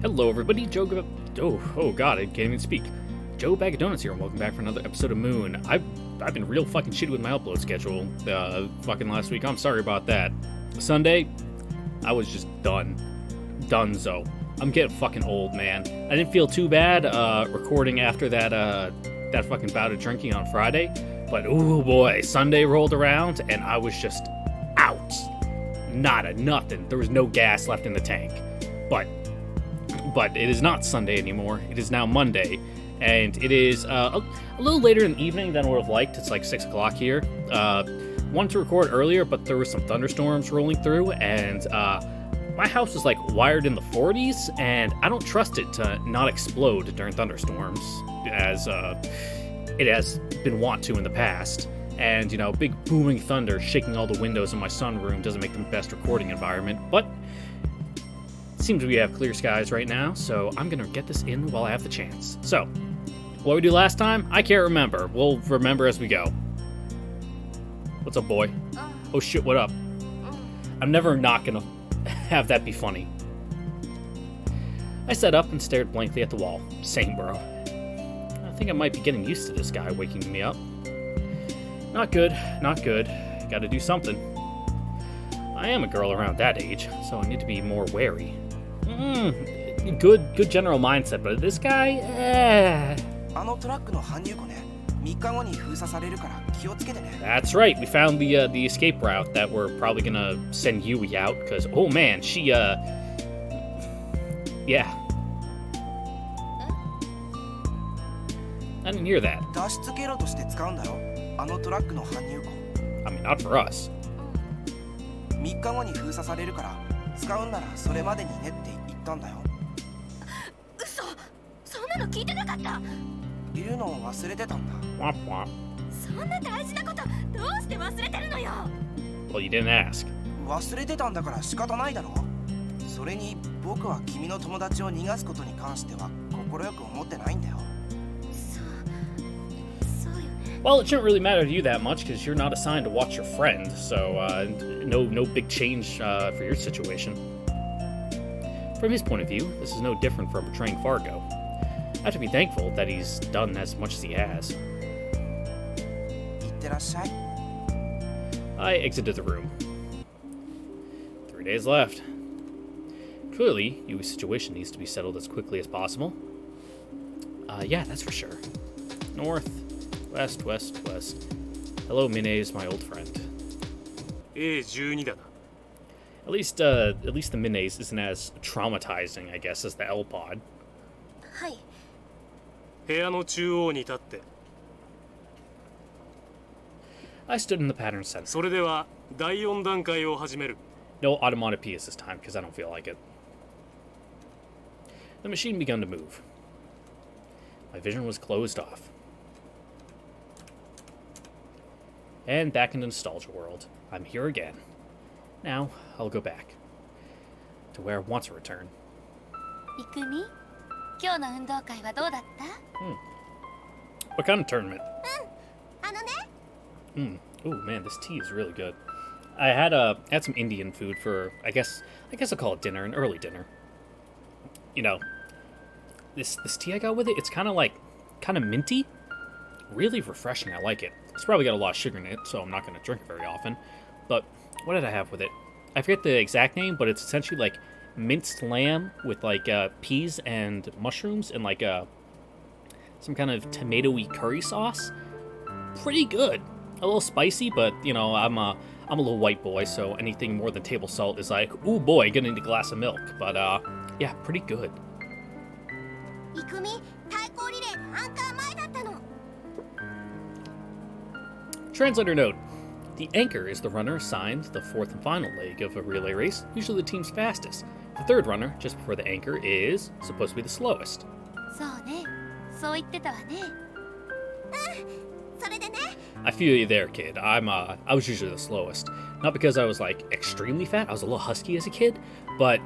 Hello, everybody. Oh God, I can't even speak. Joe Bag of Donuts here, and welcome back for another episode of Moon. I've been real fucking shitty with my upload schedule. Fucking last week. I'm sorry about that. Sunday, I was just donezo. I'm getting fucking old, man. I didn't feel too bad recording after that fucking bout of drinking on Friday, but oh boy, Sunday rolled around and I was just out. Nada, nothing. There was no gas left in the tank. But it is not Sunday anymore. It is now Monday, and it is a little later in the evening than I would have liked. It's like 6 o'clock here. Wanted to record earlier, but there were some thunderstorms rolling through, and my house is like wired in the 40s, and I don't trust it to not explode during thunderstorms, as it has been wont to in the past. And, you know, big booming thunder shaking all the windows in my sunroom doesn't make the best recording environment, but seems we have clear skies right now, so I'm gonna get this in while I have the chance. So, what we do last time, I can't remember. We'll remember as we go. What's up, boy? Oh shit, what up? I'm never not gonna have that be funny. I sat up and stared blankly at the wall. Same, bro. I think I might be getting used to this guy waking me up. Not good, not good. Gotta do something. I am a girl around that age, so I need to be more wary. Good general mindset, but this guy, That's right, we found the escape route that we're probably gonna send Yui out, because, oh man, she, yeah. I didn't hear that. I mean, not for us. 3日後に封鎖されるから使うんならそれまでにねって言ったんだよ。嘘、そんなの聞いてなかった。いるのを忘れてたんだ。そんな大事なことどうして忘れてるのよ。Well, you didn't ask. 忘れてたんだから仕方ないだろ。それに僕は君の友達を逃がすことに関しては快く思ってないんだよ。Well, it shouldn't really matter to you that much because you're not assigned to watch your friend, so no big change for your situation. From his point of view, this is no different from betraying Fargo. I have to be thankful that he's done as much as he has. I exited the room. 3 days left. Clearly, Yui's situation needs to be settled as quickly as possible. Yeah, that's for sure. North. West. Hello, Minae's my old friend. At least the Minae's isn't as traumatizing, I guess, as the L-Pod. I stood in the pattern center. No automatopoeias this time, because I don't feel like it. The machine began to move. My vision was closed off. And back in the nostalgia world, I'm here again. Now, I'll go back to where I want to return. Ikumi, What kind of tournament? Oh man, this tea is really good. I had some Indian food for I guess I'll call it dinner, an early dinner. You know, this tea I got with it, it's kind of minty, really refreshing. I like it. It's probably got a lot of sugar in it, so I'm not going to drink it very often. But what did I have with it? I forget the exact name, but it's essentially like minced lamb with like peas and mushrooms and like some kind of tomatoey curry sauce. Pretty good. A little spicy, but you know, I'm a little white boy, so anything more than table salt is like, ooh boy, gonna need a glass of milk. But yeah, pretty good. Translator note. The anchor is the runner assigned the fourth and final leg of a relay race, usually the team's fastest. The third runner, just before the anchor, is supposed to be the slowest. I feel you there, kid. I was usually the slowest. Not because I was like extremely fat, I was a little husky as a kid, but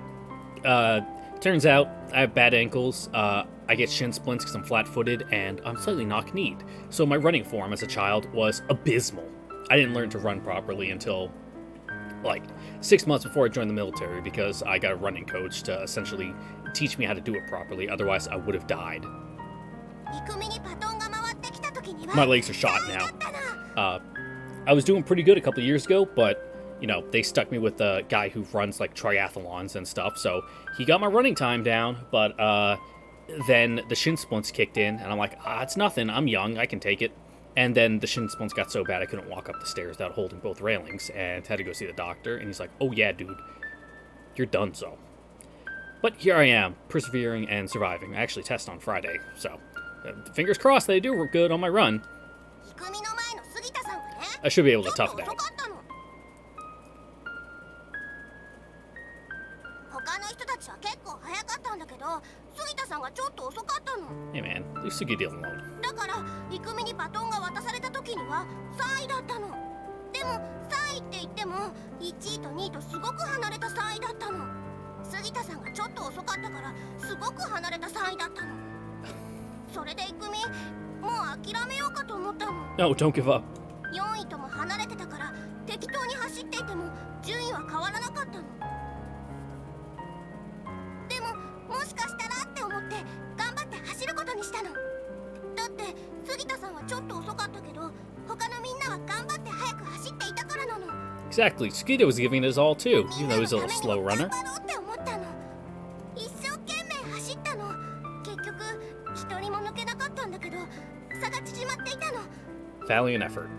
turns out I have bad ankles, I get shin splints because I'm flat-footed, and I'm slightly knock-kneed. So my running form as a child was abysmal. I didn't learn to run properly until like 6 months before I joined the military because I got a running coach to essentially teach me how to do it properly. Otherwise, I would have died. My legs are shot now. I was doing pretty good a couple years ago, but you know, they stuck me with the guy who runs like triathlons and stuff, so he got my running time down, but then the shin splints kicked in, and I'm like, it's nothing, I'm young, I can take it. And then the shin splints got so bad I couldn't walk up the stairs without holding both railings, and had to go see the doctor, and he's like, oh yeah, dude, you're done so. But here I am, persevering and surviving. I actually test on Friday, so fingers crossed they do good on my run. I should be able to tough it out. Hey man, leave Sugi deal alone. No, don't give up. Exactly, Sugita was giving it his all too, even though he's a little slow runner. Valiant effort.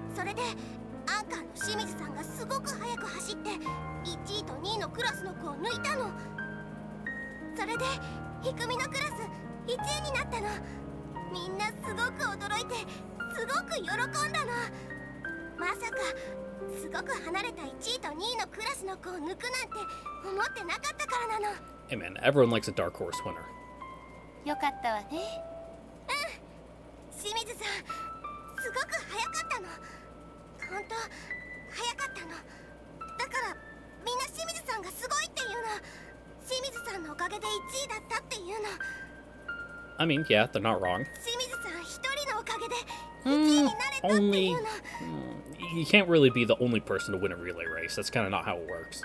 Hey man, everyone likes a dark horse winner. I mean, yeah, they're not wrong. Only... You can't really be the only person to win a relay race. That's kind of not how it works.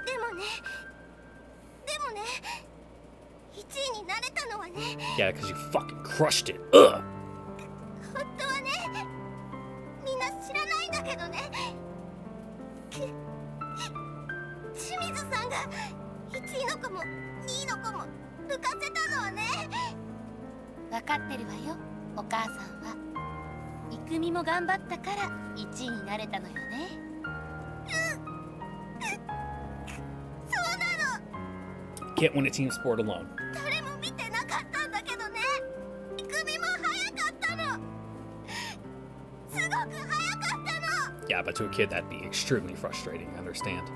Yeah, because you fucking crushed it. Ugh! Can't win a team sport alone. Yeah, but to a kid that'd be extremely frustrating, I understand.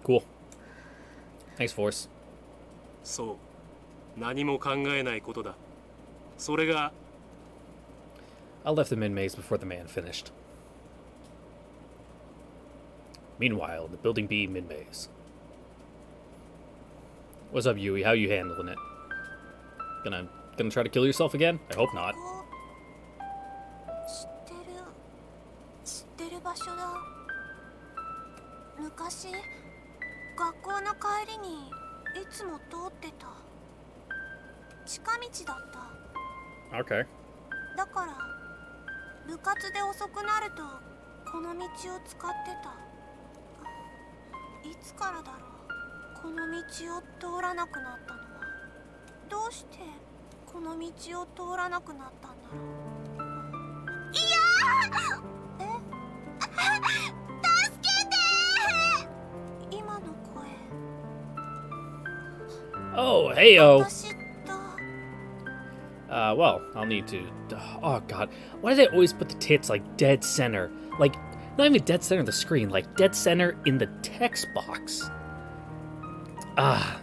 Cool. Thanks, Force. I left the min-maze before the man finished. Meanwhile, the Building B min-maze. What's up, Yui? How you handling it? Gonna try to kill yourself again? I hope not. Okay. だから部活で遅くなるとこの道を使ってた。いつからだろう、この道を通らなくなったのは。どうしてこの道を通らなくなったんだろう。いやー！え？助けて！今の声。Oh, heyo. 私 well, I'll need to... Oh, God. Why do they always put the tits, like, dead center? Like, not even dead center of the screen, like, dead center in the text box. Ah.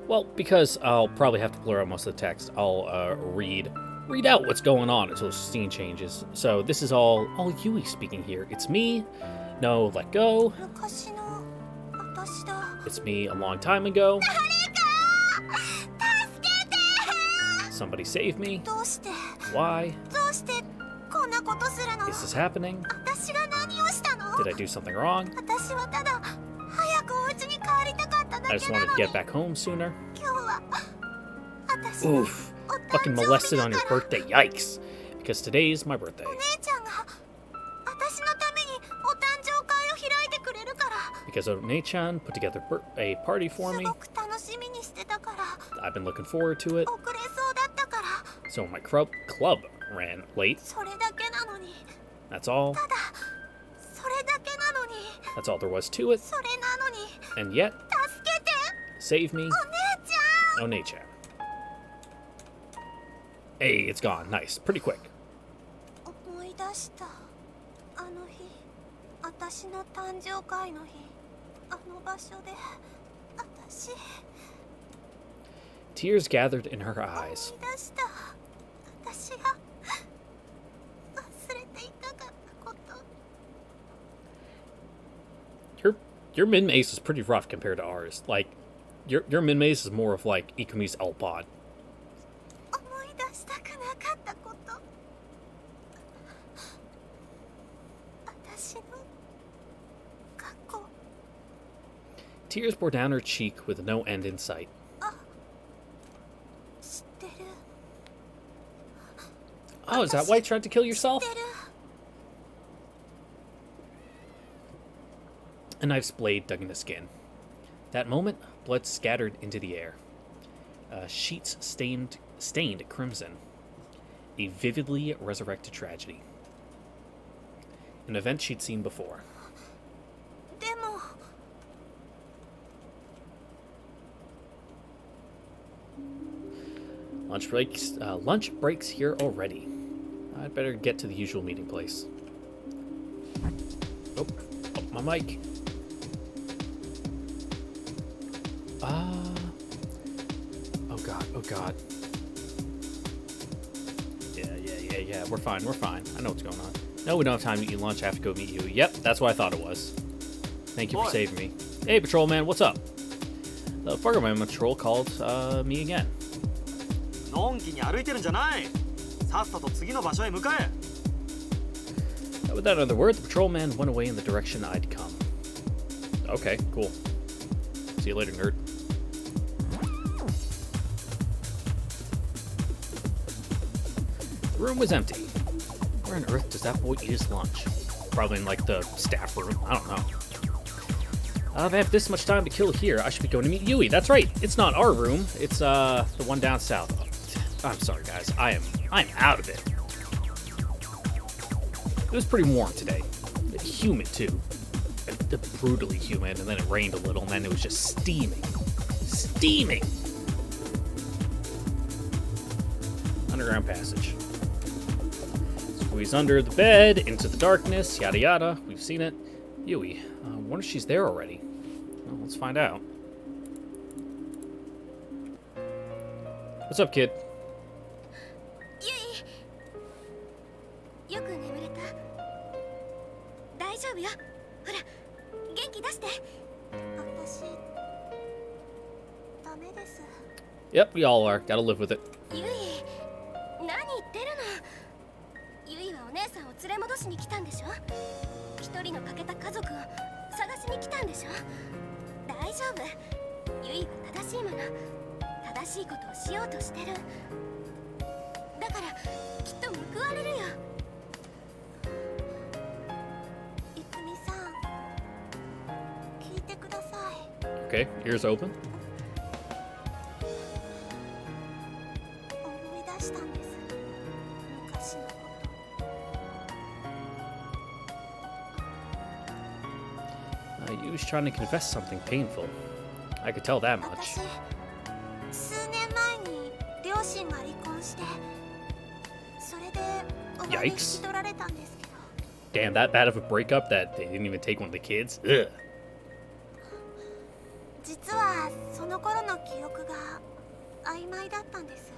Well, because I'll probably have to blur out most of the text, I'll read read out what's going on until the scene changes. So this is all Yui speaking here. It's me. No, let go. 昔の私だ。 It's me a long time ago. 誰か助けて Somebody save me. どうして Why どうしてこんなことするの is this happening? 私が何をしたの Did I do something wrong? 私はただ早くお家に帰りたかっただ I け just な wanted の to に get back home sooner. 今日は私の Oof. お Fucking 誕生 molested 日 on だ your から birthday. Yikes. Because today is my birthday. お姉ちゃんが私のためにお誕生会を開いてくれるから Because One-chan put together a party for す me. ごく楽しみにしてたから I've been looking forward to it. 遅れそうだったから So my club ran late. それだけなのに That's all. ただそれだけなのに That's all there was to it. それなのに And yet, 助けて save me, お姉ちゃん One-chan. Hey, it's gone. Nice. Pretty quick. 思い出したあの日私の誕生会の日あの場所で私 Tears gathered in her 思 eyes. い出した私が忘れていたかったこと Your min-mace is pretty rough compared to ours. Like, your min-mace is more of like Ikumi's L-pod. 思い出したくなかったこと私の過去 Tears poured down her cheek with no end in sight. 知ってる Oh, is that why you tried to kill 知 yourself? ってる A knife's blade dug into skin. That moment, blood scattered into the air. Sheets stained crimson. A vividly resurrected tragedy. An event she'd seen before. でも Lunch breaks here already. I'd better get to the usual meeting place. Oh, my mic. Oh god. Yeah. We're fine. I know what's going on. No, we don't have time to eat lunch. I have to go meet you. Yep, that's what I thought it was. Thank you for saving me. Hey, patrolman, what's up? The Fargoman patrol called me again. のんきに歩いてるんじゃない。さっさと次の場所へ向かえ。Without another word, the patrolman went away in the direction I'd come. Okay, cool. See you later, nerd. The room was empty. Where on earth does that boy eat his lunch? Probably in, like, the staff room. I don't know. If I have this much time to kill here, I should be going to meet Yui. That's right. It's not our room. It's, the one down south. I'm sorry, guys. I'm out of it. It was pretty warm today. Humid, too. Brutally humid, and then it rained a little, and then it was just steaming. Steaming! Underground passage. Squeeze under the bed, into the darkness, yada yada. We've seen it. Yui. I wonder if she's there already. Well, let's find out. What's up, kid? ゆいよく眠れた大丈夫よほら元気出して私ダメです Yep, we all are. Gotta live with it. ゆい何言ってるのゆいはお姉さんを連れ戻しに来たんでしょ一人の欠けた家族を探しに来たんでしょ大丈夫ゆいは正しいもの正しいことをしようとしてるだからきっと報われるよいくみさん聞いてください Okay, ears open. 思い出したんです昔のこと You was trying to confess something painful. I could tell that much. 私数年前に両親が離婚してそれでおばに引き取られたんですけど Damn, that bad of a breakup that they didn't even take one of the kids? Ugh. 実はその頃の記憶が曖昧だったんです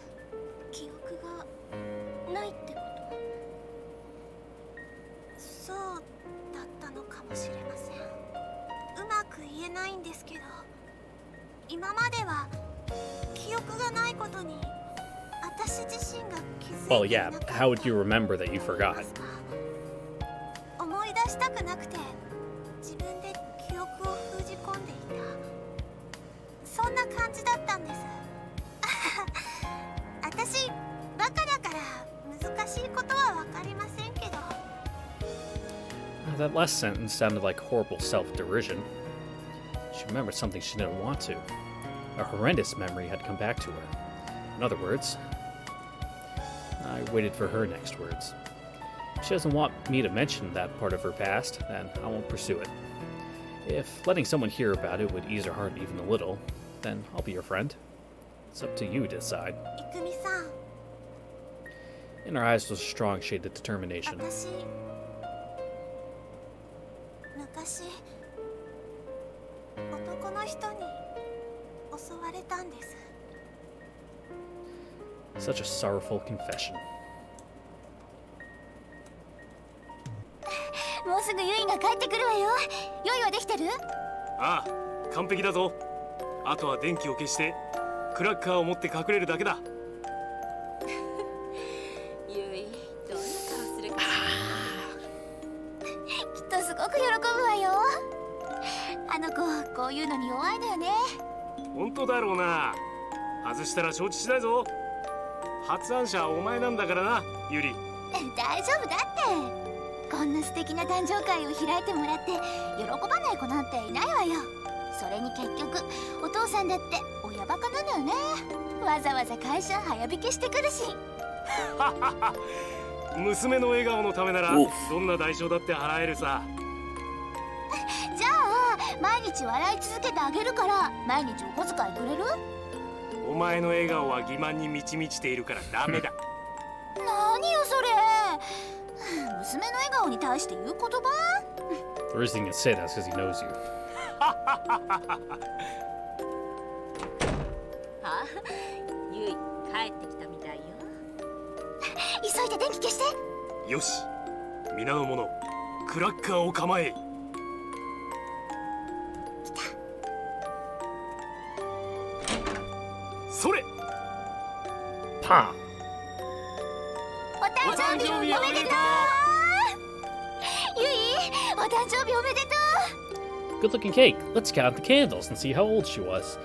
記憶が曖ないってこと？そうだったのかもしれません。うまく言えないんですけど、今までは記憶がないことに私自身が気づいていなかった。 Well, yeah, how would you remember that you forgot? 思い出したくなくて自分で記憶を封じ込んでいた、そんな感じだったんです。私バカだから難しいことはわかりませんけど。 That last sentence sounded like horrible self-derision. She remembered something she didn't want to. A horrendous memory had come back to her. In other words, I waited for her next words. If she doesn't want me to mention that part of her past, then I won't pursue it. If letting someone hear about it would ease her heart even a little, then I'll be your friend. It's up to you to decide. いくみさん、 In her eyes was a strong shade of determination. 私昔男の人に襲われたんです。 Such a sorrowful confession. もうすぐユイが帰ってくるわよ。用意はできてる？ああ、完璧だぞ。あとは電気を消してクラッカーを持って隠れるだけだ。ユイ、どんな顔するか。きっとすごく喜ぶわよ。あの子、こういうのに弱いのよね。本当だろうな。外したら承知しないぞ。発案者はお前なんだからな、ユリ。大丈夫だって。こんな素敵な誕生会を開いてもらって喜ばない子なんていないわよ。それに結局お父さんだって親バカなのよね。わざわざ会社早引きしてくるし。娘の笑顔のためならどんな代償だって払えるさ。じゃあ毎日笑い続けてあげるから毎日お小遣いくれる？お前の笑顔は欺瞞に満ち満ちているからダメだ。何よそれ。娘の笑顔に対して言う言葉？ The reason he can say that is because he knows you. あ、ユイ帰ってきたみたいよ。急いで電気消して。よし、皆の者クラッカーを構え。それ。パン。お誕生日おめでとう。ユイ、お誕生日おめでとう。 Good looking cake. Let's count the candles and see how old she was.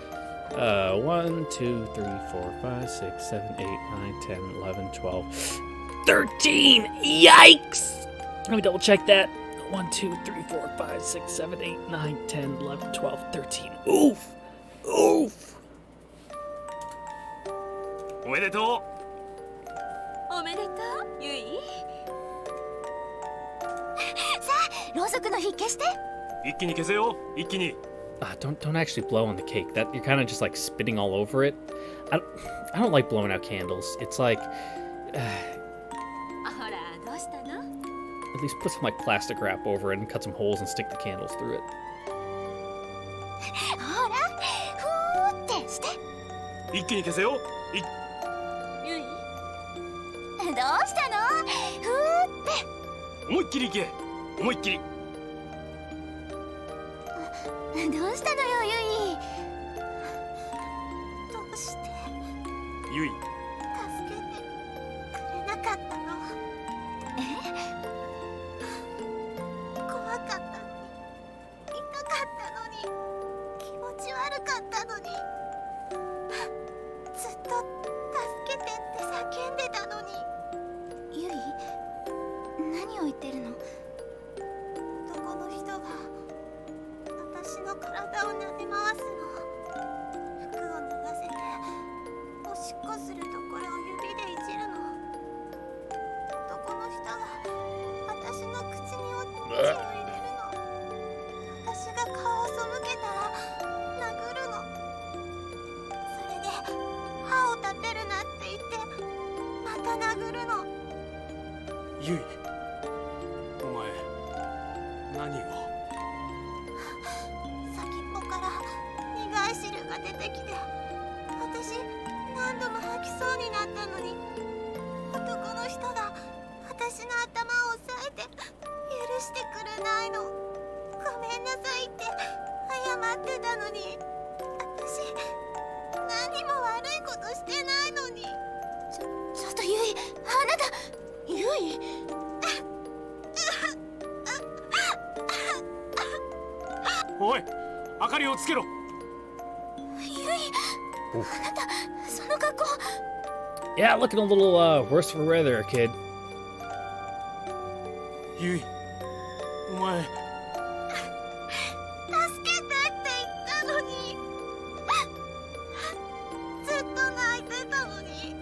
1, 2, 3, 4, 5, 6, 7, 8, 9, 10, 11, 12, 13! Yikes! Let me double check that. 1, 2, 3, 4, 5, 6, 7, 8, 9, 10, 11, 12, 13. Oof! Oof! おめでとう。おめでとう、ユイ。さあ、ろうそくの火消して。一気に消せよ、一気に。Don't actually blow on the cake. That you're kind of just like spitting all over it. I don't like blowing out candles. It's likeほら、どうしたの？ at least put some like plastic wrap over it and cut some holes and stick the candles through it. ほら、ふーってして。一気に消せよ。ユイ、どうしたの？ふーって。思いっきりいけ。思いっきり。どうしたのよ、ユイ。どうしてユイ、助けてくれなかったの？怖かったのに、痛かったのに、気持ち悪かったのに、ずっと助けてって叫んでたのに。ユイ、何を言ってるの？男の人が私の体を撫め回すの。服を脱がせておしっこするところを指でいじるの。男の人が私の口にお乳を入れるの。私が顔を背けたら殴るの。それで歯を立てるなって言ってまた殴るの。ユイ、お前何を？先っぽから苦い汁が出てきて、私何度も吐きそうになったのに、男の人が私の頭を押さえて許してくれないの。ごめんなさいって謝ってたのに、私何も悪いことしてないのに。ちょっとユイ、あなた、ユイ。おい、明かりをつけろ。ユイ、あなた、その格好。Yeah, looking a little worse for wear there, kid. ユイ、お前助けてって言ったのに、ずっと泣いてたのに。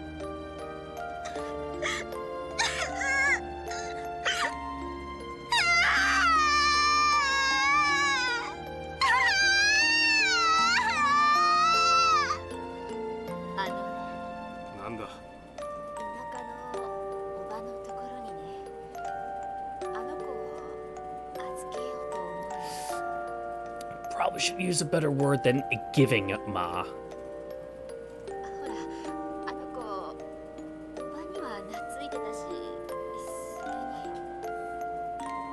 なんだ。田舎のおばのところにね、あの子を預けようと思う。Probably should use a better word than giving, Ma. ほら、あの子、おばには懐いてたし、それ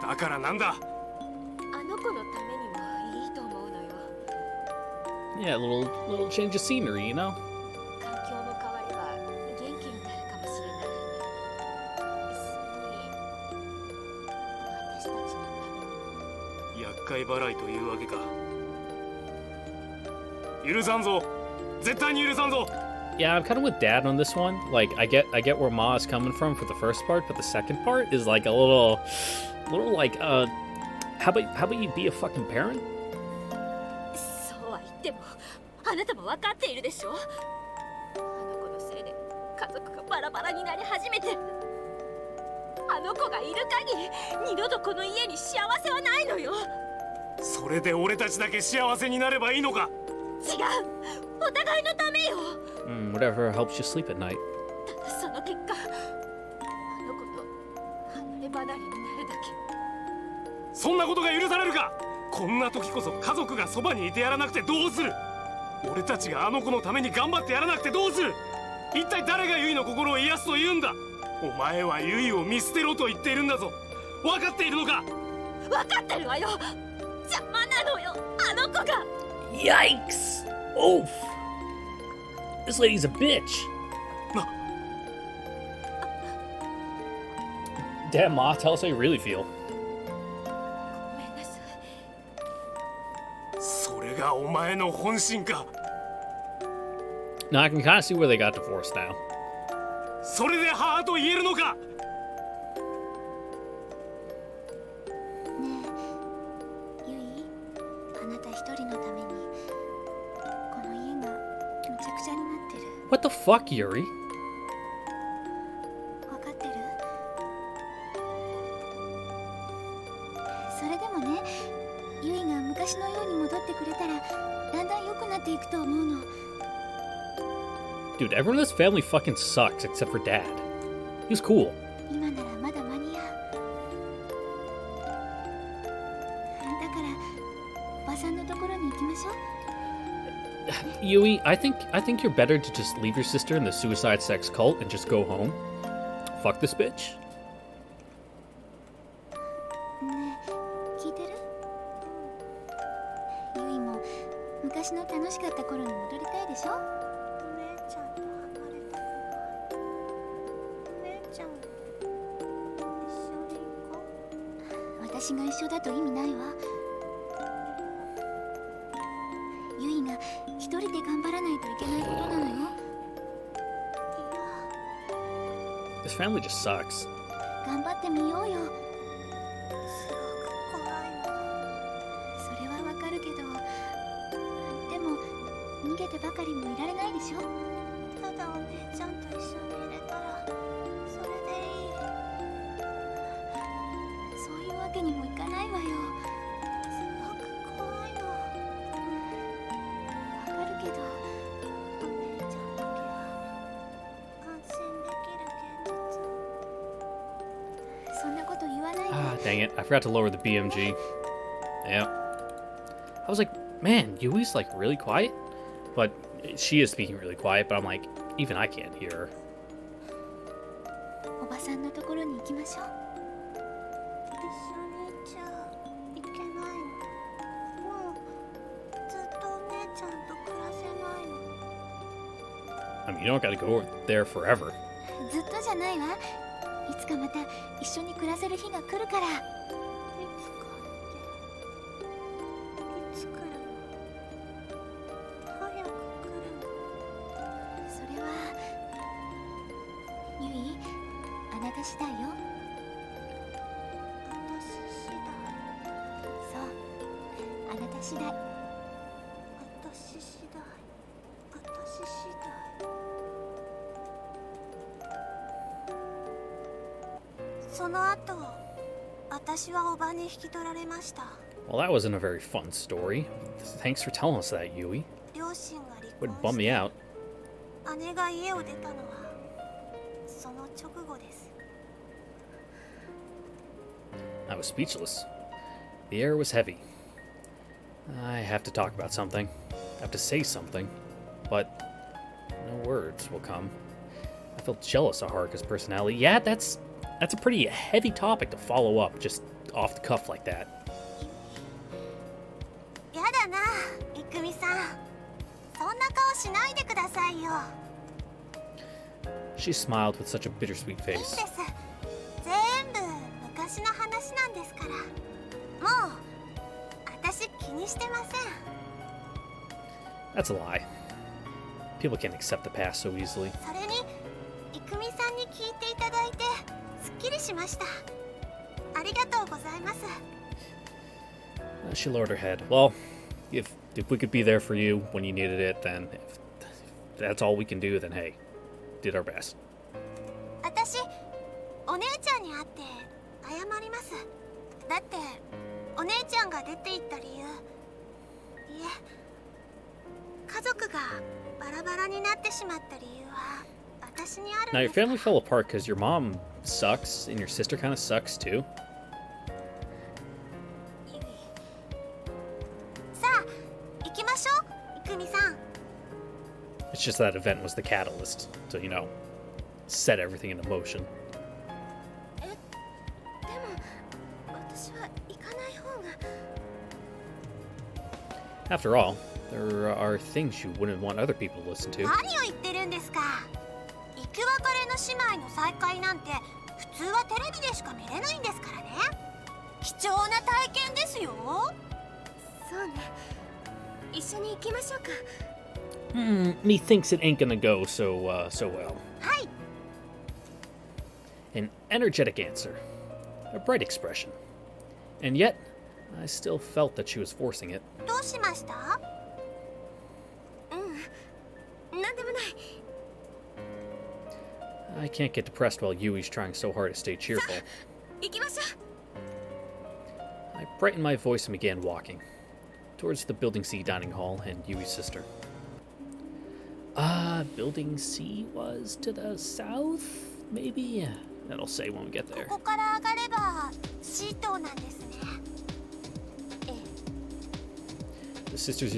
にだからなんだ。あの子のためにもいいと思うのよ。 Yeah, a little change of scenery, you know? 環境も変われば元気になるかもしれない。それに私たちのためにも。厄介払いというわけか。許さんぞ。絶対に許さんぞ。 Yeah, I'm kind of with Dad on this one. Like, I get where Ma is coming from for the first part, but the second part is like a little like, how about you be a fucking parent? そうは言っても、あなたも分かっているでしょ。あの子のせいで家族がバラバラになり始めてる。あの子がいる限り二度とこの家に幸せはないのよ。それで俺たちだけ幸せになればいいのか。違う、お互いのためよ。Whatever helps you sleep at night. ただその結果、あの子と離れ離れになるだけ。そんなことが許されるか。こんな時こそ家族がそばにいてやらなくてどうする。俺たちがあの子のために頑張ってやらなくてどうする。一体誰がユイの心を癒すと言うんだ。お前はユイを見捨てろと言っているんだぞ。分かっているのか。分かってるわよ。邪魔なのよ、あの子が。 Yikes! Oof! This lady's a bitch. Damn, Ma, tell us how you really feel. ごめんなさい。それがお前の本心か。 Now I can kind of see where they got divorced now. それで母と言えるのか。ねえ、ユイ、あなた一人のためにこの家がむちゃくちゃになってる。 What the fuck, Yuri? わかってる？それでもね、ユイが昔のように戻ってくれたらだんだん良くなっていくと思うの。 Dude, everyone in this family fucking sucks except for Dad. He was cool. 今ならまだ間に合う。だからおばさんのところに行きましょう。 Yui, I think you're better to just leave your sister in the suicide sex cult and just go home. Fuck this bitch. ねえ、聞いてる？ユイも昔の楽しかった頃に戻りたいでしょ？お姉ちゃんと離れたくない。お姉ちゃん、一緒に行こう。私が一緒だと意味ないわ。ユイが一人で頑張らないといけないことなのよ。いや、 This family just sucks. 頑張ってみようよ。すごく怖いの。それはわかるけど、でも逃げてばかりもいられないでしょ。ただお姉ちゃんと一緒にいれたらそれでいい。そういうわけにもいかないわよ。すごく怖いの。わかるけど、お姉ちゃんだけは安心できる現実。そんなこと言わないで。 Ah, dang it. I forgot to lower the BMG. Yeah. I was like, man, Yui's like really quiet. But she is speaking really quiet, but I'm like, even I can't hear her. ばさんのところに行きましょう。一緒に行っちゃいけないの？もうずっとお姉ちゃんと暮らせないの？ I mean, you don't gotta go there forever. ずっとじゃないわ。いつかまた一緒に暮らせる日が来るから。いつかっていつ来るの？早く来るの？それはゆい、あなた次第よ。私次第。そう、あなた次第。私次第。私次第。その後、私はおばに引き取られました。 Well, that wasn't a very fun story. Thanks for telling us that, Yui. 両親が離 Would 婚 bum me し out. て、姉が家を出たのはその直後です。 I was speechless. The air was heavy. I have to talk about something. I have to say something. But no words will come. I felt jealous of Haruka's personality. Yeah, that's a pretty heavy topic to follow up just off the cuff like that. やだな、いくみさん。そんな顔しないでくださいよ。 She smiled with such a bittersweet いいん face. です。全部昔の話なんですから。もう私気にしてません。 That's a lie. People can't accept the past so easily. それにいくみさんに聞いていただいてすっきりしました。ありがとうございます。 She lowered her head. Well, if we could be there for you when you needed it, then if that's all we can do, then hey, did our best. 私、お姉ちゃんに会って謝ります。だってお姉ちゃんが出て行った理由、いえ、家族がバラバラになってしまった理由は私にあるん Now で your す。 family fell apart because your mom sucks and your sister kind of sucks too. さあ、行きましょう、いくみさん。 It's just that event was the catalyst to, you know, set everything into motion. でも私は行かない方が。 After all, there are things you wouldn't want other people to listen to. 何を言ってるんですか。生き別れの姉妹の再会なんて普通はテレビでしか見れないんですからね。貴重な体験ですよ。そうね。一緒に行きましょうか。Methinks it ain't gonna go so well. はい。 An energetic answer, a bright expression, and yet I still felt that she was forcing it. どうしました？なんでもない。 I can't get depressed while Yui's trying so hard to stay cheerful. 行きましょう。 I brightened my voice and began walking towards the Building C dining hall and Yui's sister. Building C was to the south, maybe? That'll say when we get there. ここから上がれば C 棟なんですね。The sisters'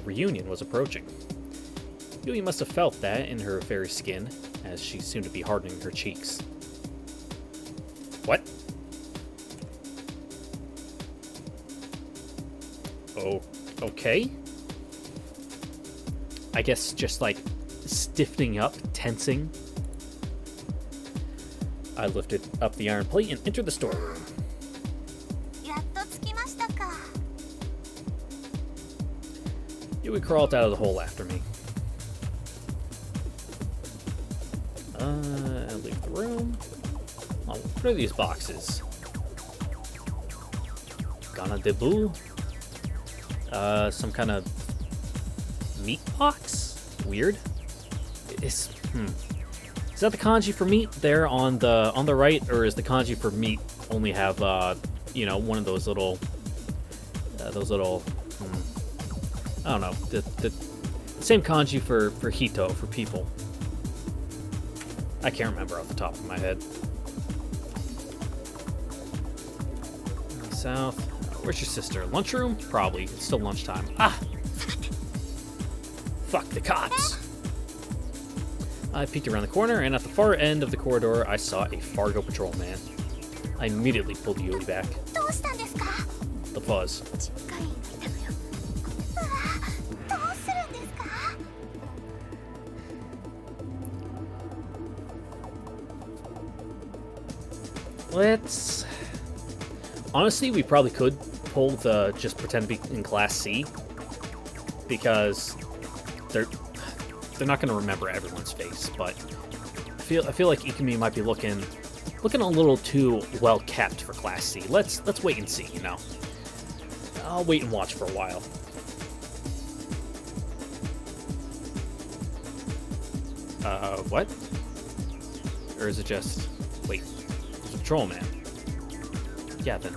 reunion was approaching. Yui must have felt that in her very skin, as she seemed to be hardening her cheeks. What? Oh, okay. I guess just like stiffening up, tensing. I lifted up the iron plate and entered the storeroom. やっと着きましたか。 Yui crawled out of the hole after me. I leave the room. Oh, what are these boxes? Gana debu? Some kind of meat box? Weird. Is that the kanji for meat there on the right, or is the kanji for meat only have you know, one of those little I don't know, the same kanji for hito, for people. I can't remember off the top of my head. South. Where's your sister? Lunchroom? Probably. It's still lunchtime. Ah! Fuck the cops! I peeked around the corner, and at the far end of the corridor, I saw a Fargo patrolman. I immediately pulled Yui back. どうしたんですか？ The fuzz. 10回員がいたのよ。うわ、どうするんですか？ Let's... Honestly, we probably could pull the just pretend to be in Class C, because they're not going to remember everyone's face, but I feel like Ikumi might be looking a little too well kept for Class C. Let's wait and see, you know. I'll wait and watch for a while. What? Or is it just... Wait, there's a patrolman. Yeah, then...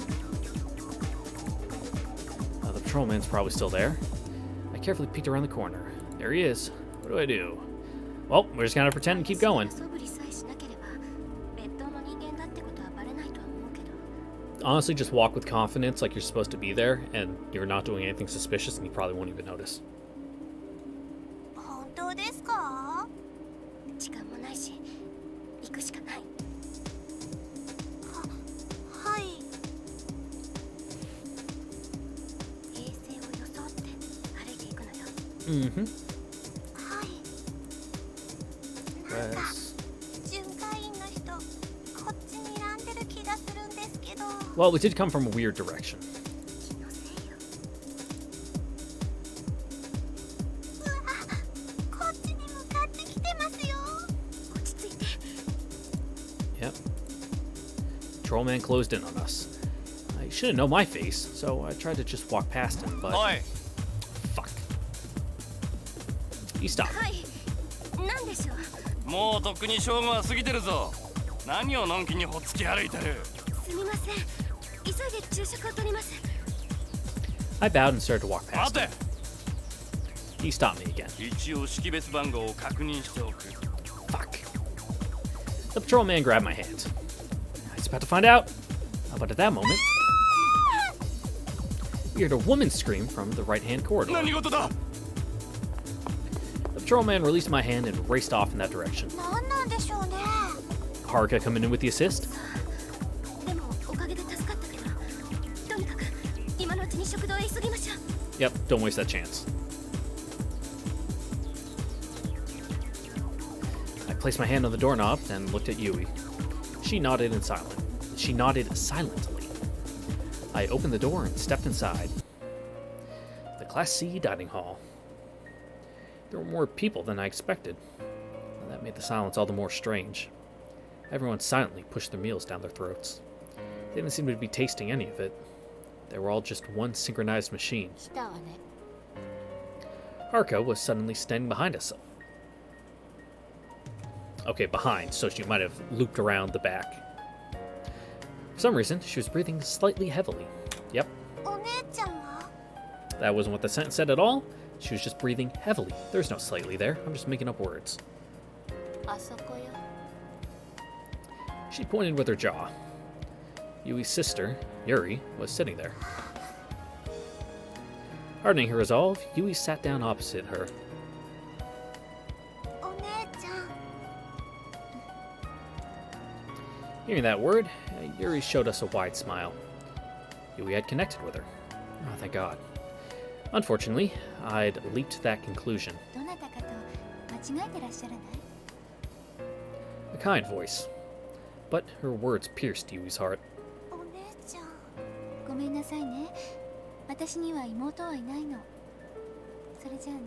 the patrolman's probably still there. I carefully peeked around the corner. There he is. What do I do? Well, we're just gonna pretend and keep going. 素振りさえしなければ、別当の人間だってことはバレないとは思うけど。 Honestly, just walk with confidence like you're supposed to be there, and you're not doing anything suspicious, and you probably won't even notice. 本当ですか？時間もないし、行くしかない。はい。平静を装って歩いていくのよ。Mm-hmm. はい。なんか Yes. 巡回員の人、こっちに睨んでる気がするんですけど。 Well, we did come from a weird direction. 気のせいよ。うわ、こっちに向かってきてますよ。落ち着いて。 Yep. Trollman closed in on us. I should have known my face, so I tried to just walk past him, but... Oi! Fuck. He stopped. はい。なんでしょう。もうとっくに正午は過ぎてるぞ。何をのんきにほっつき歩いてる。すみません。急いで昼食を取ります。 I bowed and started to walk 待 past て him. He stopped me again. 一応識別番号を確認しておく。 Fuck. The patrolman grabbed my hand. I was about to find out, but at that moment, we heard a woman scream from the right-hand corridor. 何事だ。 The patrolman released my hand and raced off in that direction. なんなんでしょうね。 Haruka coming in with the assist. でもおかげで助かったけど、とにかく今のうちに食堂へ急ぎましょう。 Yep, don't waste that chance. I placed my hand on the doorknob and looked at Yui. She nodded silently. I opened the door and stepped inside. The Class C dining hall. There were more people than I expected. And that made the silence all the more strange. Everyone silently pushed their meals down their throats. They didn't seem to be tasting any of it. They were all just one synchronized machine. 来たわね。 Haruka was suddenly standing behind us. Okay, behind, so she might have looped around the back. For some reason, she was breathing slightly heavily. Yep, お姉ちゃんは？ that wasn't what the sentence said at all. She was just breathing heavily. There's no slightly there. I'm just making up words. あそこよ。 She pointed with her jaw. Yui's sister, Yuri, was sitting there. Hardening her resolve, Yui sat down opposite her. お姉ちゃん。 Hearing that word, Yuri showed us a wide smile. Yui had connected with her. Oh, thank God. Unfortunately, I'd leaped to that conclusion. どなたかと間違えてらっしゃらない？ A kind voice. But her words pierced Yui's heart. お姉ちゃん。ごめんなさいね。私には妹はいないの。それじゃあね。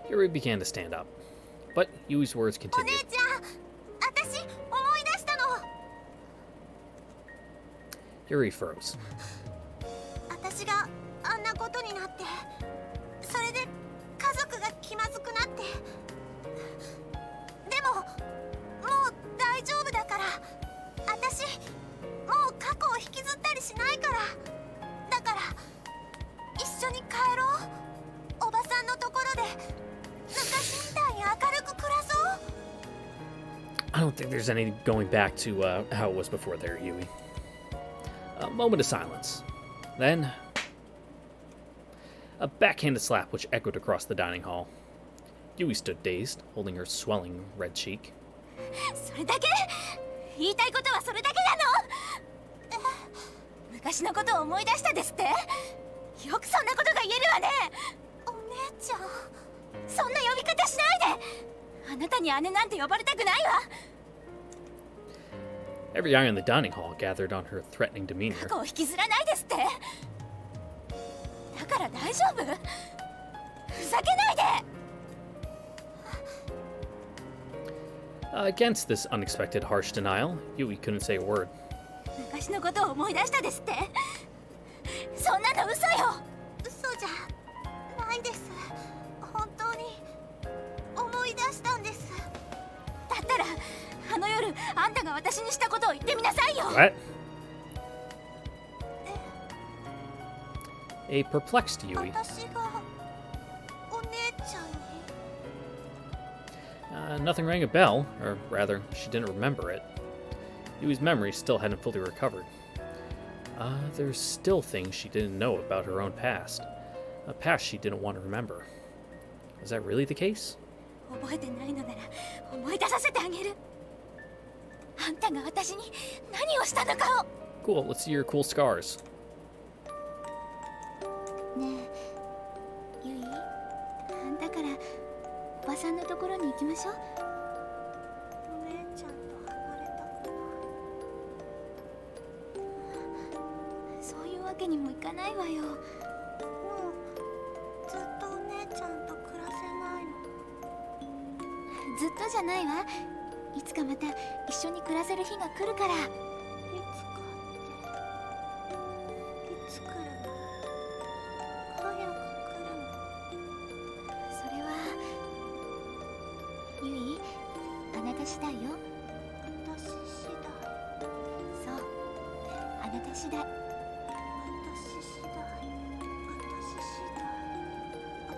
Yuri began to stand up. But Yui's words お continued. 姉ちゃん、私思い出したの。 Yuri froze. 私があんなことになって、それで家族が気まずくなって。でも、もう大丈夫だから。私、もう過去を引きずったりしないから。だから、一緒に帰ろう。おばさんのところで、昔みたいに明るく暮らそう。 I don't think there's any going back to how it was before there, Yui. A moment of silence. Then, a backhanded slap which echoed across the dining hall. Yui stood dazed, holding her swelling red cheek. それだけ？言いたいことはそれだけなの？昔のことを思い出したですって？よくそんなことが言えるわね。お姉ちゃん、そんな呼び方しないで。あなたに姉なんて呼ばれたくないわ。 Every eye in the dining hall gathered on her threatening 過 demeanor. 去を引きずらないですって。だから大丈夫？ふざけないで。 Against this unexpected harsh denial, Yui couldn't say a word. 昔のことを思い出したですって？そんなの嘘よ。嘘じゃないです。本当に思い出したんです。だったらあの夜あんたが私にしたことを言ってみなさいよ。 What? A perplexed Yui. 私がお姉ちゃんに。 Nothing rang a bell, or rather, she didn't remember it. Yui's memory still hadn't fully recovered. There's still things she didn't know about her own past. A past she didn't want to remember. Is that really the case? 覚えてないのなら思い出させてあげる。あんたが私に何をしたのかを。 Cool, let's see your cool scars. ねえ、ユイ、だからおばさんのところに行きましょう。お姉ちゃんと離れたくない。そういうわけにもいかないわよ。もうずっとお姉ちゃんと暮らせないの。ずっとじゃないわ。いつかまた一緒に暮らせる日が来るから。いつかっていつ来るの？早く来るの？それはユイ、あなた次第よ。私次第。そう、あなた次第。私次第。私次第。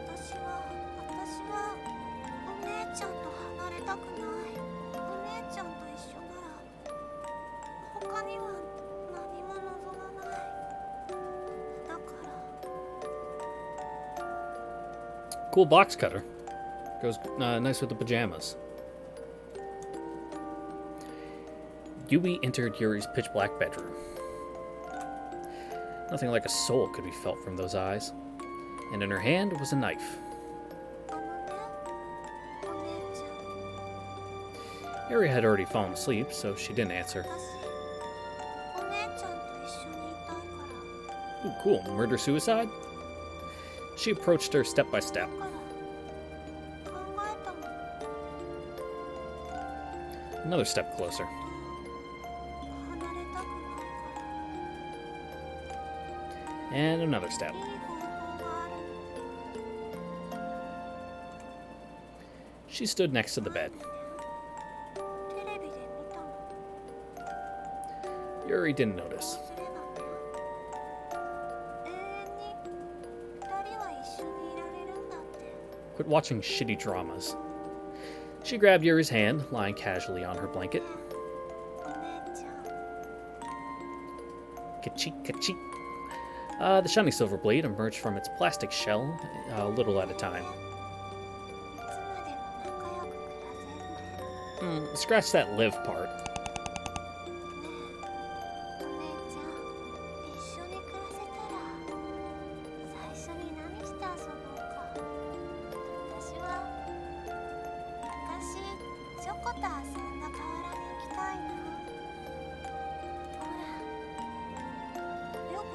私はお姉ちゃんと離れたくない。お姉ちゃんと一緒なら他には何も望まない。だから Cool box cutter. Goes nice with the pajamas. Yui entered Yuri's pitch black bedroom. Nothing like a soul could be felt from those eyes. And in her hand was a knife. あのね、お姉ちゃん。 Yuri had already fallen asleep, so she didn't answer. 私、お姉ちゃんと一緒にいたいから。 Ooh, cool. Murder-suicide? She approached her step by step. だから考えたの。 Another step closer. 離れたくないから。 And another step. いい方法があるの。 She stood next to the bed. テレビで見たの。 Yuri didn't こ notice. うすればね、永遠に二人は一緒にいられるんだって。 Quit watching shitty dramas. She grabbed Yuri's hand, lying casually on her blanket. お姉ちゃん。 Ka-cheek, ka-cheek. The shiny silver blade emerged from its plastic shell a little at a time. いつまでも仲良く暮らせんね。 Scratch that live part. ねえ、お姉ちゃん、一緒に暮らせたら最初に何して遊ぼうか。私は昔チョコと遊んだ河原に行きたいな。ほら、よく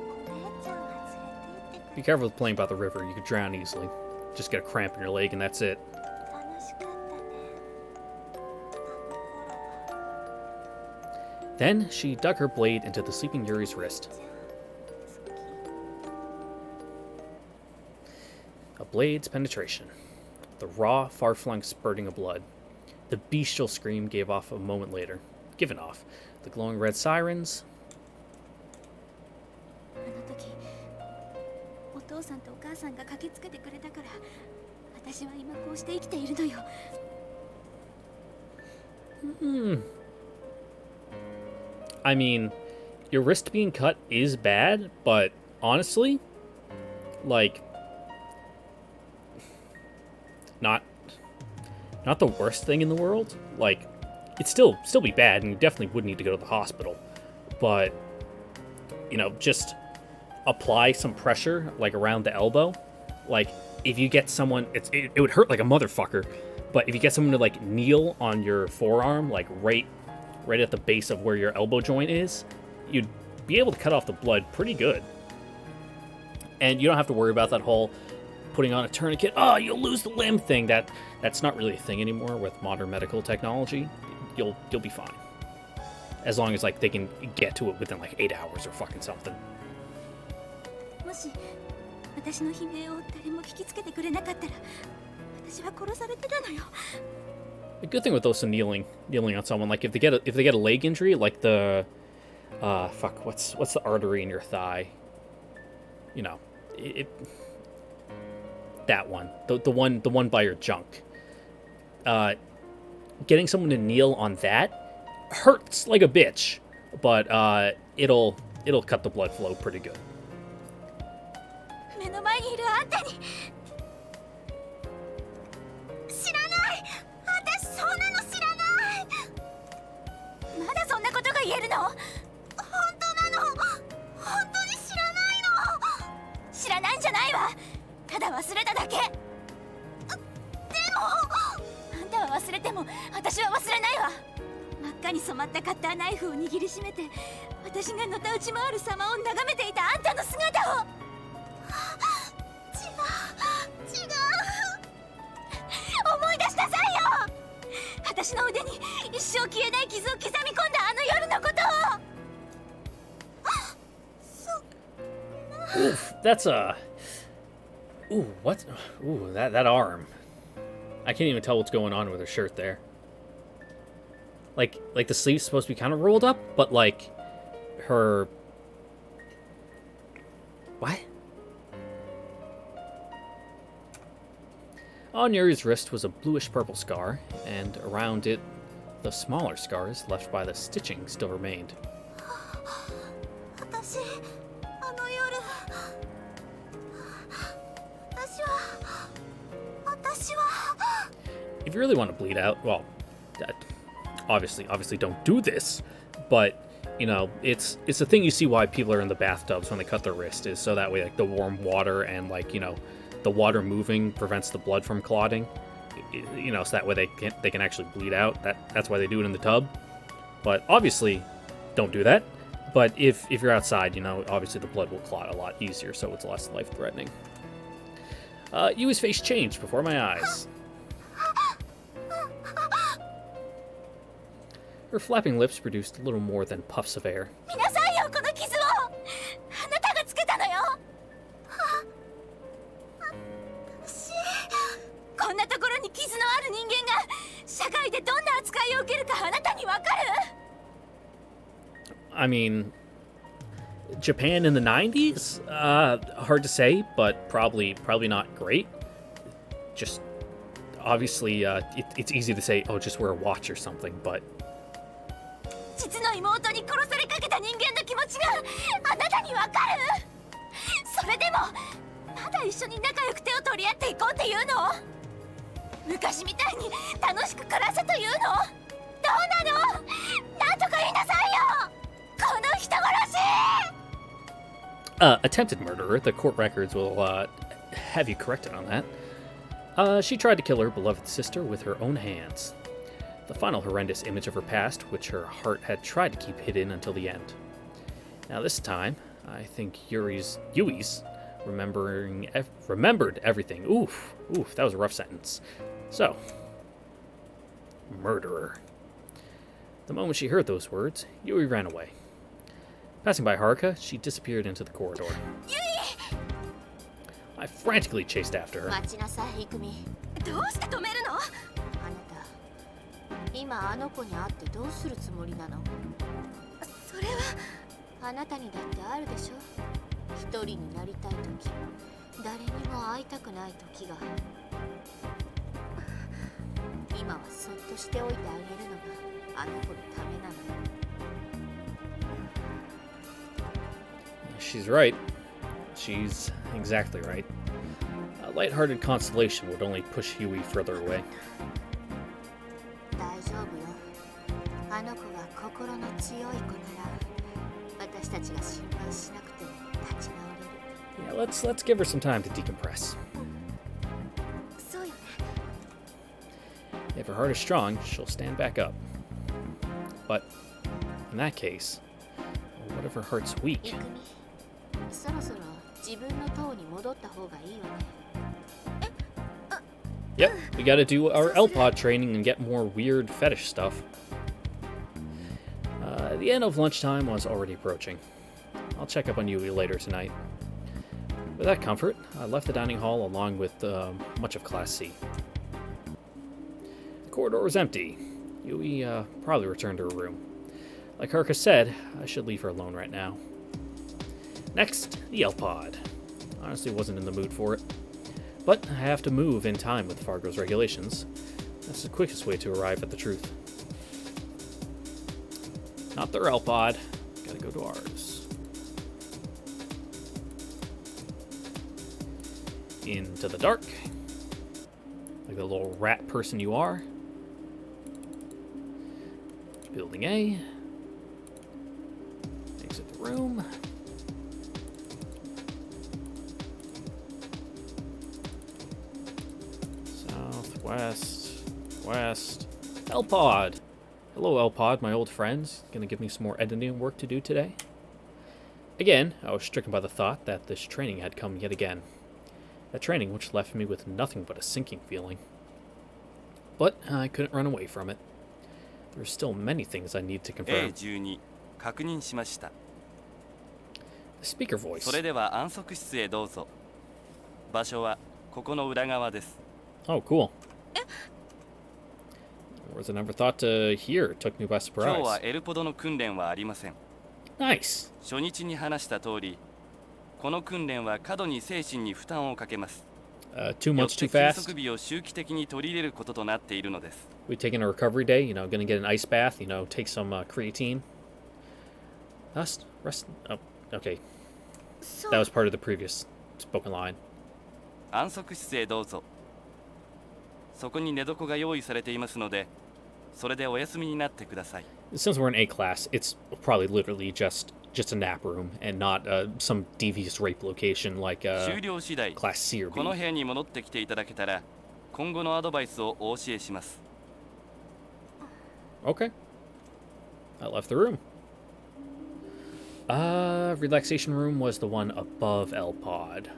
お姉ちゃんが連れて行ってく Be れて careful with playing by the river. You could drown easily. Just get a cramp in your leg and that's it. 楽しかったね。あの頃は。 Then she dug her blade into the sleeping Yuri's wrist. じゃあ、好き。 A blade's penetration. The raw, far-flung spurting of blood. The bestial scream gave off a moment later. Given off. The glowing red sirens. あの時お父さんとお母さんが駆けつけてくれたから私は今こうして生きているのよ。 I mean, your wrist being cut is bad, but honestly, like, not the worst thing in the world. Like, it'd still be bad, and you definitely would need to go to the hospital. But, you know, just apply some pressure, like, around the elbow. Like, if you get someone, it would hurt like a motherfucker, but if you get someone to, like, kneel on your forearm, like, right at the base of where your elbow joint is, you'd be able to cut off the blood pretty good. And you don't have to worry about that whole putting on a tourniquet, oh, you'll lose the limb thing. That's not really a thing anymore with modern medical technology. You'll be fine. As long as, like, they can get to it within, like, 8 hours or fucking something. もし私の悲鳴を誰も聞きつけてくれなかったら私は殺されてたのよ The good thing with those kneeling on someone, like, if they get a leg injury, like the what's the artery in your thigh? You know, that one, the one by your junk. Getting someone to kneel on that hurts like a bitch, but it'll cut the blood flow pretty good. 目の前にいるあんたに知らない私そんなの知らないまだそんなことが言えるの本当なの本当に知らないの知らないんじゃないわただ忘れただけでもあんたは忘れても私は忘れないわ真っ赤に染まったカッターナイフを握りしめて私がのたうち回る様を眺めていたあんたの姿を違う思い出しなさいよ私の腕に一生消えない傷を刻み込んだあの夜のことを Oof, that's a... Ooh, what? Ooh, that arm. I can't even tell what's going on with her shirt there. Like the sleeve's supposed to be kind of rolled up, but, like, her... What? On Yuri's wrist was a bluish-purple scar, and around it, the smaller scars left by the stitching still remained. 私あの夜私は If you really want to bleed out, well, obviously don't do this, but, you know, it's a thing you see why people are in the bathtubs when they cut their wrist, is so that way, like, the warm water and, like, you know, the water moving prevents the blood from clotting, you know, so that way they can actually bleed out. That's why they do it in the tub. But obviously, don't do that. But if you're outside, you know, obviously the blood will clot a lot easier, so it's less life-threatening. Yui's face changed before my eyes. Her flapping lips produced a little more than puffs of air. 見なさいよこの傷をあなたがつけたのよこんなところに傷のある人間が社会でどんな扱いを受けるかあなたにわかる I mean, Japan in the 90s? Hard to say, but probably not great. Just, obviously, it's easy to say, oh, just wear a watch or something, but... 実の妹に殺されかけた人間の気持ちがあなたにわかるそれでもまだ一緒に仲良く手を取り合っていこうっていうの昔みたいに楽しく暮らせというのどうなのなんとか言いなさいよこの人殺し Attempted murderer. The court records will have you corrected on that. She tried to kill her beloved sister with her own hands. The final horrendous image of her past, which her heart had tried to keep hidden until the end. Now this time, I think Yui's remembered everything. Oof, that was a rough sentence. So, murderer. The moment she heard those words, Yui ran away. Passing by Haruka, she disappeared into the corridor. Yui! I frantically chased after her. 待ちなさい、イクミ。どうして止めるの？あなた、今あの子に会ってどうするつもりなの？それはあなたにだってあるでしょ。一人になりたい時、誰にも会いたくない時が。今はそっとしておいてあげるのがあの子のためなの。She's right. She's exactly right. lighthearted consolation would only push Huey further away. 大丈夫よ。あの子が心の強い子なら、私たちが心配しなくても立ち直れる。 Yeah, let's give her some time to decompress. そうよね。 If her heart is strong, she'll stand back up. But in that case, what if her heart's weak? いくみ、そろそろ自分の塔に戻った方がいいわね。 Yep, we gotta do our L-Pod training and get more weird fetish stuff. The end of lunchtime was already approaching. I'll check up on Yui later tonight. With that comfort, I left the dining hall along with much of Class C. The corridor was empty. Yui probably returned to her room. Like Haruka said, I should leave her alone right now. Next, the L-Pod. Honestly, wasn't in the mood for it. But I have to move in time with Fargo's regulations. That's the quickest way to arrive at the truth. Not their L-Pod. Gotta go to ours. Into the dark. Like the little rat person you are. Building A. Exit the room. West. L-Pod! Hello, L-Pod, my old friends. Gonna give me some more editing work to do today? Again, I was stricken by the thought that this training had come yet again. A training which left me with nothing but a sinking feeling. But I couldn't run away from it. There are still many things I need to confirm. The speaker voice. それでは安息室へどうぞ。場所はここの裏側です。 Oh, cool. Words I never thought to hear. It took me by 今日 surprise. はエルポドの訓練はありません。 Nice. 初日に話した通り、この訓練は過度に精神に負担をかけます。 Too よっ much て too 休 fast. 息日を周期的に取り入れることとなっているのです。 We taking a recovery day, gonna get an ice bath, take some creatine. Rest. Oh, okay. そう That was part of the previous spoken line. 安息室へどうぞ。そこに寝床が用意されていますので、それでお休みになってください。 Since we're in A class, it's probably literally just a nap room and not some devious rape location like 終了次第、 Class C or この B. 部屋に戻ってきていただけたら、今後のアドバイスをお教えします。 Okay. I left the room. Relaxation room was the one above L-Pod.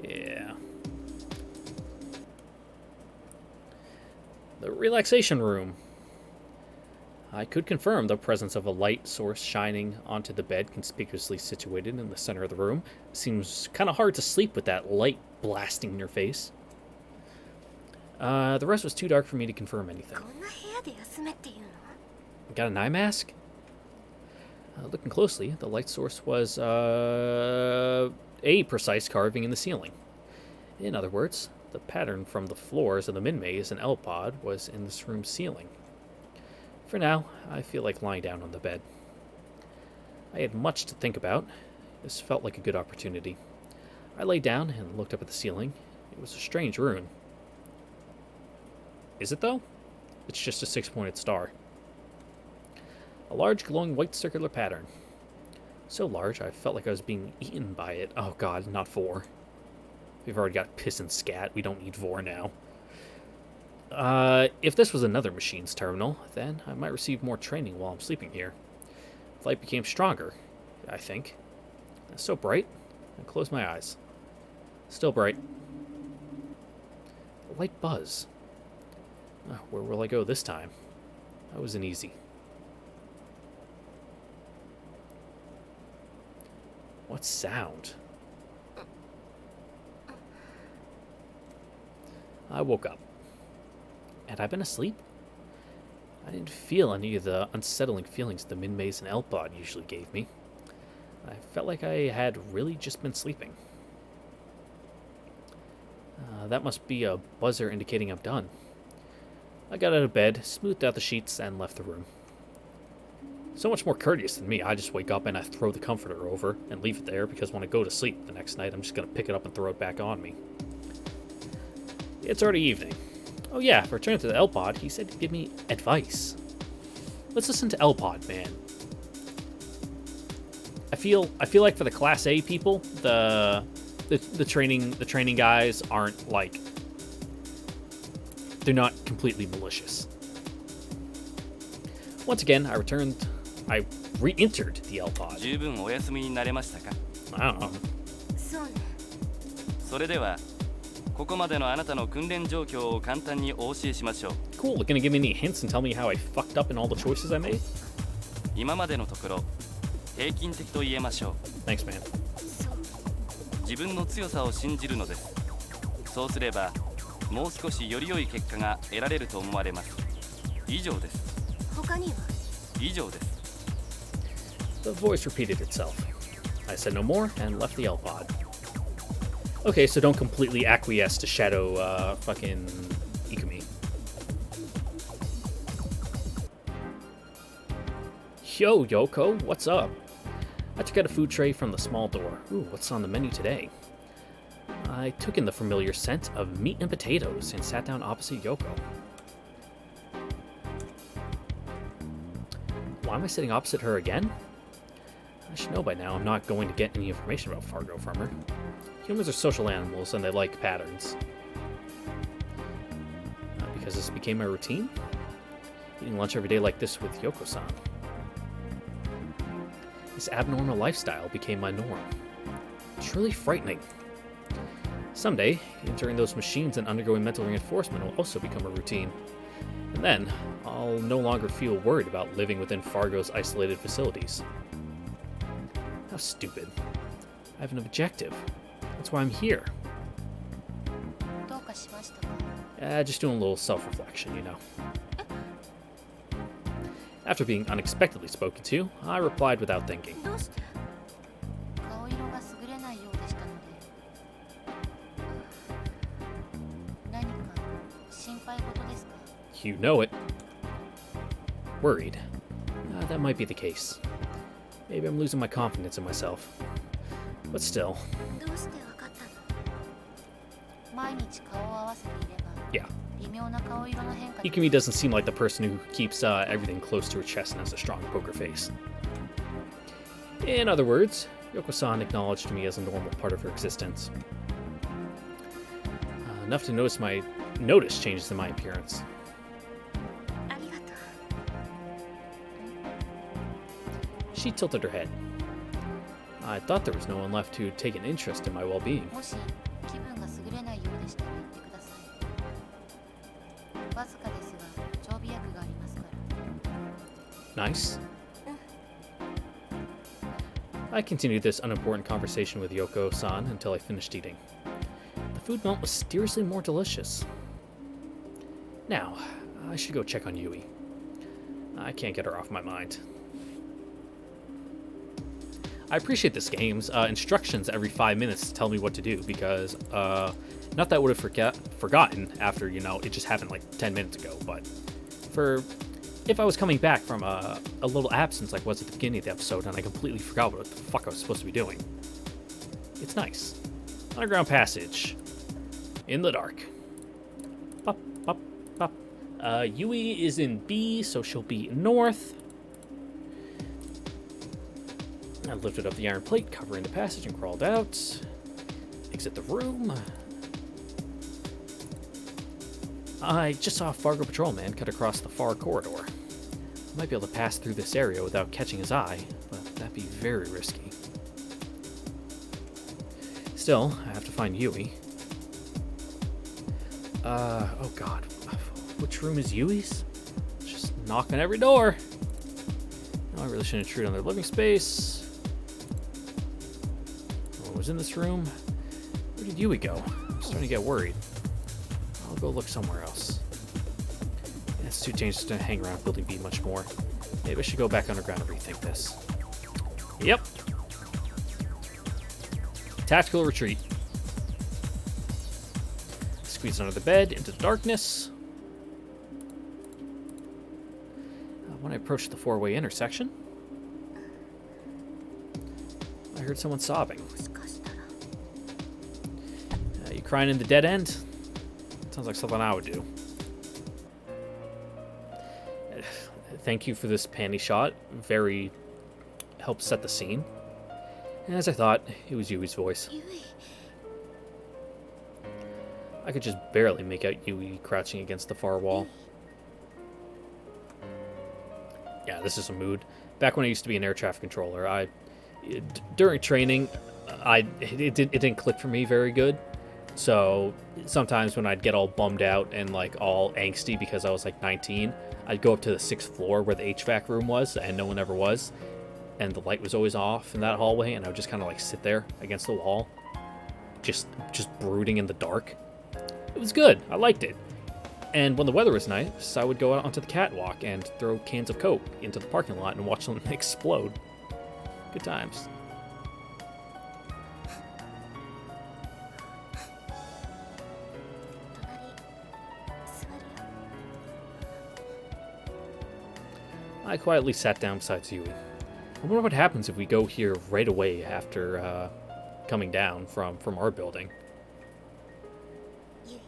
Yeah. The relaxation room. I could confirm the presence of a light source shining onto the bed conspicuously situated in the center of the room. Seems kind of hard to sleep with that light blasting in your face. The rest was too dark for me to confirm anything. こんな部屋で休めっていうの？ Got an eye mask? Looking closely, the light source was a precise carving in the ceiling. In other words, the pattern from the floors of the min-maze and L-Pod was in this room's ceiling. For now, I feel like lying down on the bed. I had much to think about. This felt like a good opportunity. I lay down and looked up at the ceiling. It was a strange rune. Is it, though? It's just a 6-pointed star. A large glowing white circular pattern. So large, I felt like I was being eaten by it. Oh god, not 4. We've already got piss and scat. We don't need 4 now. If this was another machine's terminal, then I might receive more training while I'm sleeping here. The light became stronger, I think. It's so bright. I closed my eyes. Still bright. A light buzz. Where will I go this time? That wasn't easy. What sound? I woke up. Had I been asleep? I didn't feel any of the unsettling feelings the min-maze and L-Pod usually gave me. I felt like I had really just been sleeping. That must be a buzzer indicating I'm done. I got out of bed, smoothed out the sheets, and left the room. So much more courteous than me. I just wake up and I throw the comforter over and leave it there because when I go to sleep the next night, I'm just going to pick it up and throw it back on me. It's already evening. Oh yeah, returning to the L-Pod, he said he'd give me advice. Let's listen to L-Pod, man. I feel like for the Class A people, the training guys aren't like, they're not completely malicious. Once again, I re-entered the L-Pod. 十分お休みになれましたか? I don't know. そうね。それではここまでのあなたの訓練状況を簡単にお教えしましょう。 Cool, gonna give me any hints and tell me how I fucked up in all the choices I made? 今までのところ平均的と言えましょう。 Thanks, man. 自分の強さを信じるのです。そうすればもう少しより良い結果が得られると思われます。以上です。他には？以上です。 The voice repeated itself. I said no more and left the L-Pod. Okay, so don't completely acquiesce to Shadow, fucking Ikumi. Yo, Yoko, what's up? I took out a food tray from the small door. Ooh, what's on the menu today? I took in the familiar scent of meat and potatoes and sat down opposite Yoko. Why am I sitting opposite her again? I should know by now I'm not going to get any information about Fargo from her. Humans are social animals and they like patterns. Because this became my routine? Eating lunch every day like this with Yoko-san. This abnormal lifestyle became my norm. Truly frightening. Someday, entering those machines and undergoing mental reinforcement will also become a routine. And then, I'll no longer feel worried about living within Fargo's isolated facilities. How stupid. I have an objective. That's why I'm here. どうかしましたか? Just doing a little self-reflection, you know. After being unexpectedly spoken to, I replied without thinking. どうして？顔色が優れないようでしたので。何か心配事ですか? You know it. Worried. That might be the case. Maybe I'm losing my confidence in myself. But still. どうしてわかったの？毎日顔を合わせていれば。Yeah. 微妙な顔色の変化。 Ikumi doesn't seem like the person who keeps everything close to her chest and has a strong poker face. In other words, Yoko-san acknowledged me as a normal part of her existence. Enough to notice changes in my appearance. ありがとう。 She tilted her head. I thought there was no one left who'd take an interest in my well-being. もし気分が優れないようでしたら言ってください。わずかですが常備薬がありますから。 Nice. I continued this unimportant conversation with Yoko-san until I finished eating. The food felt mysteriously more delicious. Now, I should go check on Yui. I can't get her off my mind. I appreciate this game's instructions every 5 minutes to tell me what to do because, not that I would have forgotten after, you know, it just happened like 10 minutes ago, but if I was coming back from a little absence like was at the beginning of the episode and I completely forgot what the fuck I was supposed to be doing, it's nice. Underground passage. In the dark. Pop, pop, pop. Yui is in B, so she'll be north. I lifted up the iron plate covering the passage and crawled out. Exit the room. I just saw a Fargo patrolman cut across the far corridor. I might be able to pass through this area without catching his eye, but that'd be very risky. Still, I have to find Yui. Oh god. Which room is Yui's? Just knock on every door. No, I really shouldn't intrude on their living space. What was in this room? Where did Yui go? I'm starting to get worried. I'll go look somewhere else. Yeah, it's too dangerous to hang around Building B much more. Maybe I should go back underground and rethink this. Yep. Tactical retreat. Squeeze under the bed into the darkness. When I approached the four-way intersection, heard someone sobbing. もしかしたら You crying in the dead end? Sounds like something I would do. Thank you for this panty shot. Very helped set the scene. And as I thought, it was Yui's voice. ゆい I could just barely make out Yui crouching against the far wall. Yeah, this is a mood. Back when I used to be an air traffic controller, during training, it didn't click for me very good. So sometimes when I'd get all bummed out and like all angsty because I was like 19, I'd go up to the 6th floor where the HVAC room was, and no one ever was, and the light was always off in that hallway, and I would just kind of like sit there against the wall, just brooding in the dark. It was good. I liked it. And when the weather was nice, I would go out onto the catwalk and throw cans of Coke into the parking lot and watch them explode. Good times. I quietly sat down beside Yui. I wonder what happens if we go here right away after coming down from our building. ゆい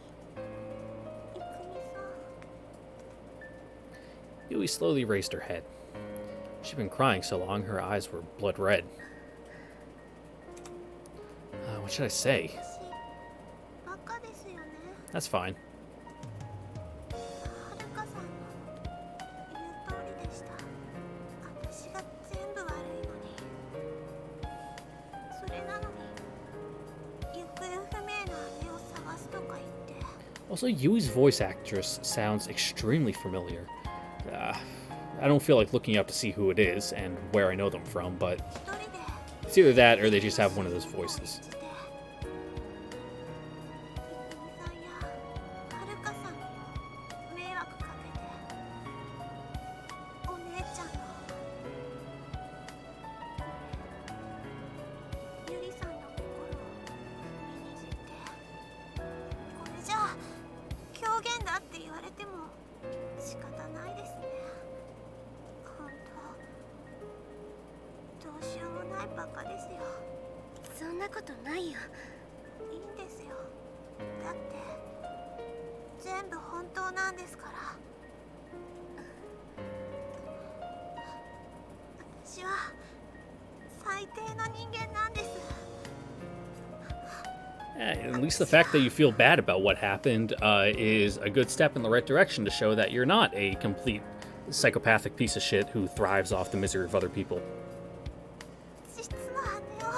Yui slowly raised her head. She'd been crying so long, her eyes were blood red. What should I say? 私バカですよね That's fine. はるかさんの言う通りでした私が全部悪いのにそれなのに行方不明な姉を探すとか言って Also, Yui's voice actress sounds extremely familiar. I don't feel like looking up to see who it is and where I know them from, but 一人で it's either that or they just have one of those voices. いくみさんやはるかさんにも迷惑かけてお姉ちゃんのゆりさんの心を踏みにじってこれじゃあ狂言だって言われても仕方ないですね本当どうしようもないバカですよそんなことないよいいんですよだって全部本当なんですから私は最低の人間なんです At least the fact that you feel bad about what happened is a good step in the right direction to show that you're not a complete psychopathic piece of shit who thrives off the misery of other people. 実の姉を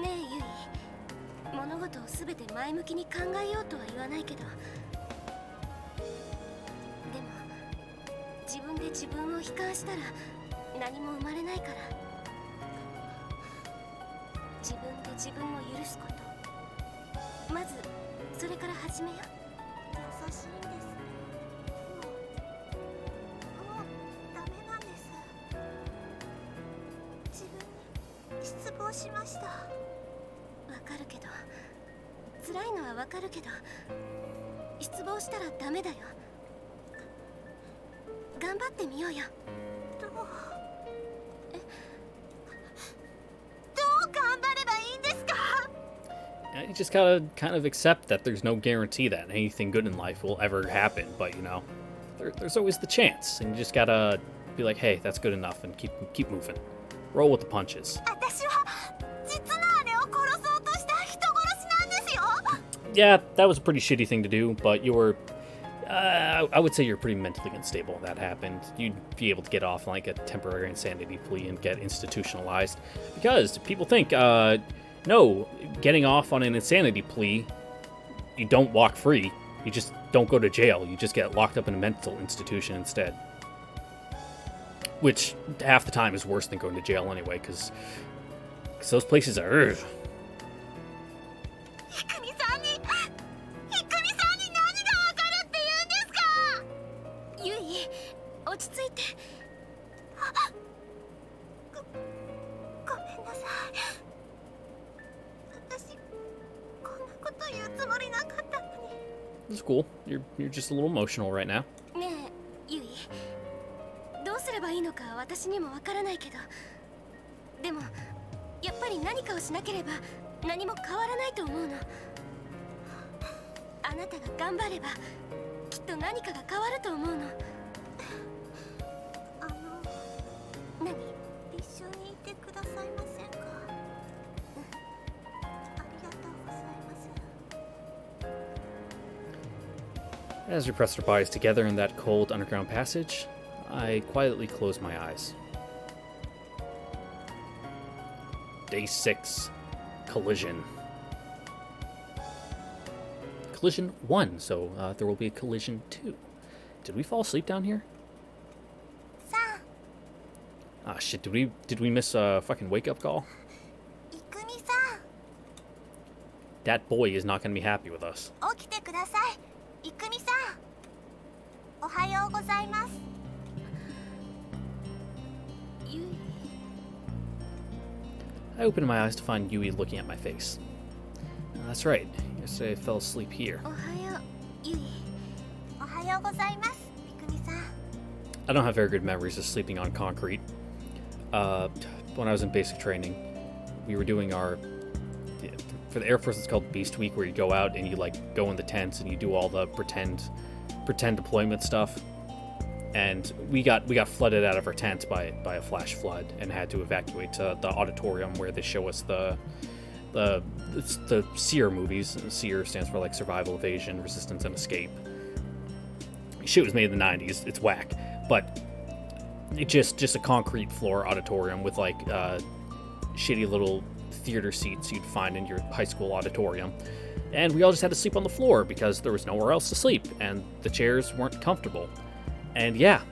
ねえゆい物事を全て前向きに考えようとは言わないけどでも自分で自分を悲観したら何も生まれないから自分で自分を許すことまずそれから始めよう優しいんですでももうダメなんです自分に失望しましたわかるけど辛いのはわかるけど失望したらダメだよ頑張ってみようよどう頑張ればいいんですか You just gotta kind of accept that there's no guarantee that anything good in life will ever happen, but you know, there's always the chance, and you just gotta be like, hey, that's good enough, and keep moving. Roll with the punches. 私は実の姉を殺そうとした人殺しなんですよ Yeah, that was a pretty shitty thing to do, but you were, I would say you're pretty mentally unstable when that happened. You'd be able to get off like a temporary insanity plea and get institutionalized, because people think, no, getting off on an insanity plea, you don't walk free. You just don't go to jail. You just get locked up in a mental institution instead. Which, half the time, is worse than going to jail anyway, because those places are... ひくみさんに何がわかるって言うんですかゆい落ち着いてごめんなさい私こんなこと言うつもりなかったのに It's cool. You're just a little emotional right now. ねえゆいどうすればいいのか私にもわからないけどでも何かをしなければ何も変わらないと思うの。あなたが頑張ればきっと何かが変わると思うの。何？一緒にいてくださいませんか？ありがとうございます。 As we pressed our bodies together in that cold underground passage, I quietly closed my eyes. Day 6. Collision. Collision 1, so there will be a collision 2. Did we fall asleep down here? Ah, shit, did we miss a fucking wake-up call? That boy is not gonna be happy with us. 起きてください、いくみさん。おはようございます。ゆい。 I opened my eyes to find Yui looking at my face. That's right, yesterday I fell asleep here. おはよう、ゆい。おはようございます、いくみさん。 I don't have very good memories of sleeping on concrete. When I was in basic training, we were doing our... For the Air Force, it's called Beast Week, where you go out and you, like, go in the tents and you do all the pretend deployment stuff. And we got flooded out of our tents by a flash flood and had to evacuate to the auditorium where they show us the SEER movies. SEER stands for, like, Survival, Evasion, Resistance, and Escape. Shit was made in the 90s. It's whack. But it just a concrete floor auditorium with, like, shitty little theater seats you'd find in your high school auditorium. And we all just had to sleep on the floor because there was nowhere else to sleep, and the chairs weren't comfortable. And yeah,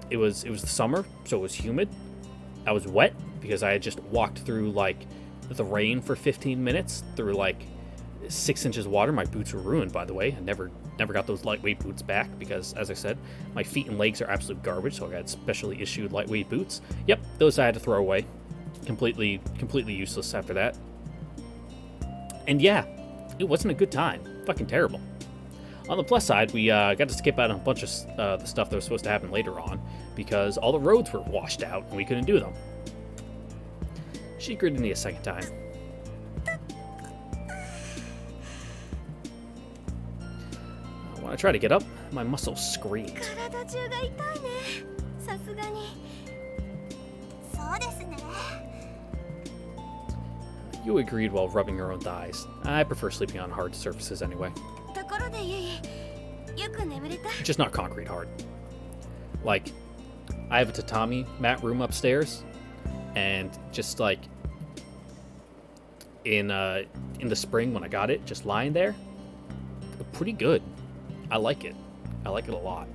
it was the summer, so it was humid. I was wet because I had just walked through, like, the rain for 15 minutes through, like, 6 inches of water. My boots were ruined, by the way. I never got those lightweight boots back because, as I said, my feet and legs are absolute garbage, so I got specially issued lightweight boots. Yep, those I had to throw away. Completely useless after that. And yeah, it wasn't a good time. Fucking terrible. On the plus side, we got to skip out on a bunch of the stuff that was supposed to happen later on because all the roads were washed out and we couldn't do them. She greeted me a second time. When I tried to get up, my muscles screamed. 体中が痛いね。さすがに。そうですね。 You agreed while rubbing her own thighs. I prefer sleeping on hard surfaces anyway. ところでゆい、よく眠れた？ Just not concrete hard. Like, I have a tatami mat room upstairs, and just like in the spring when I got it, just lying there, pretty good. I like it. I like it a lot.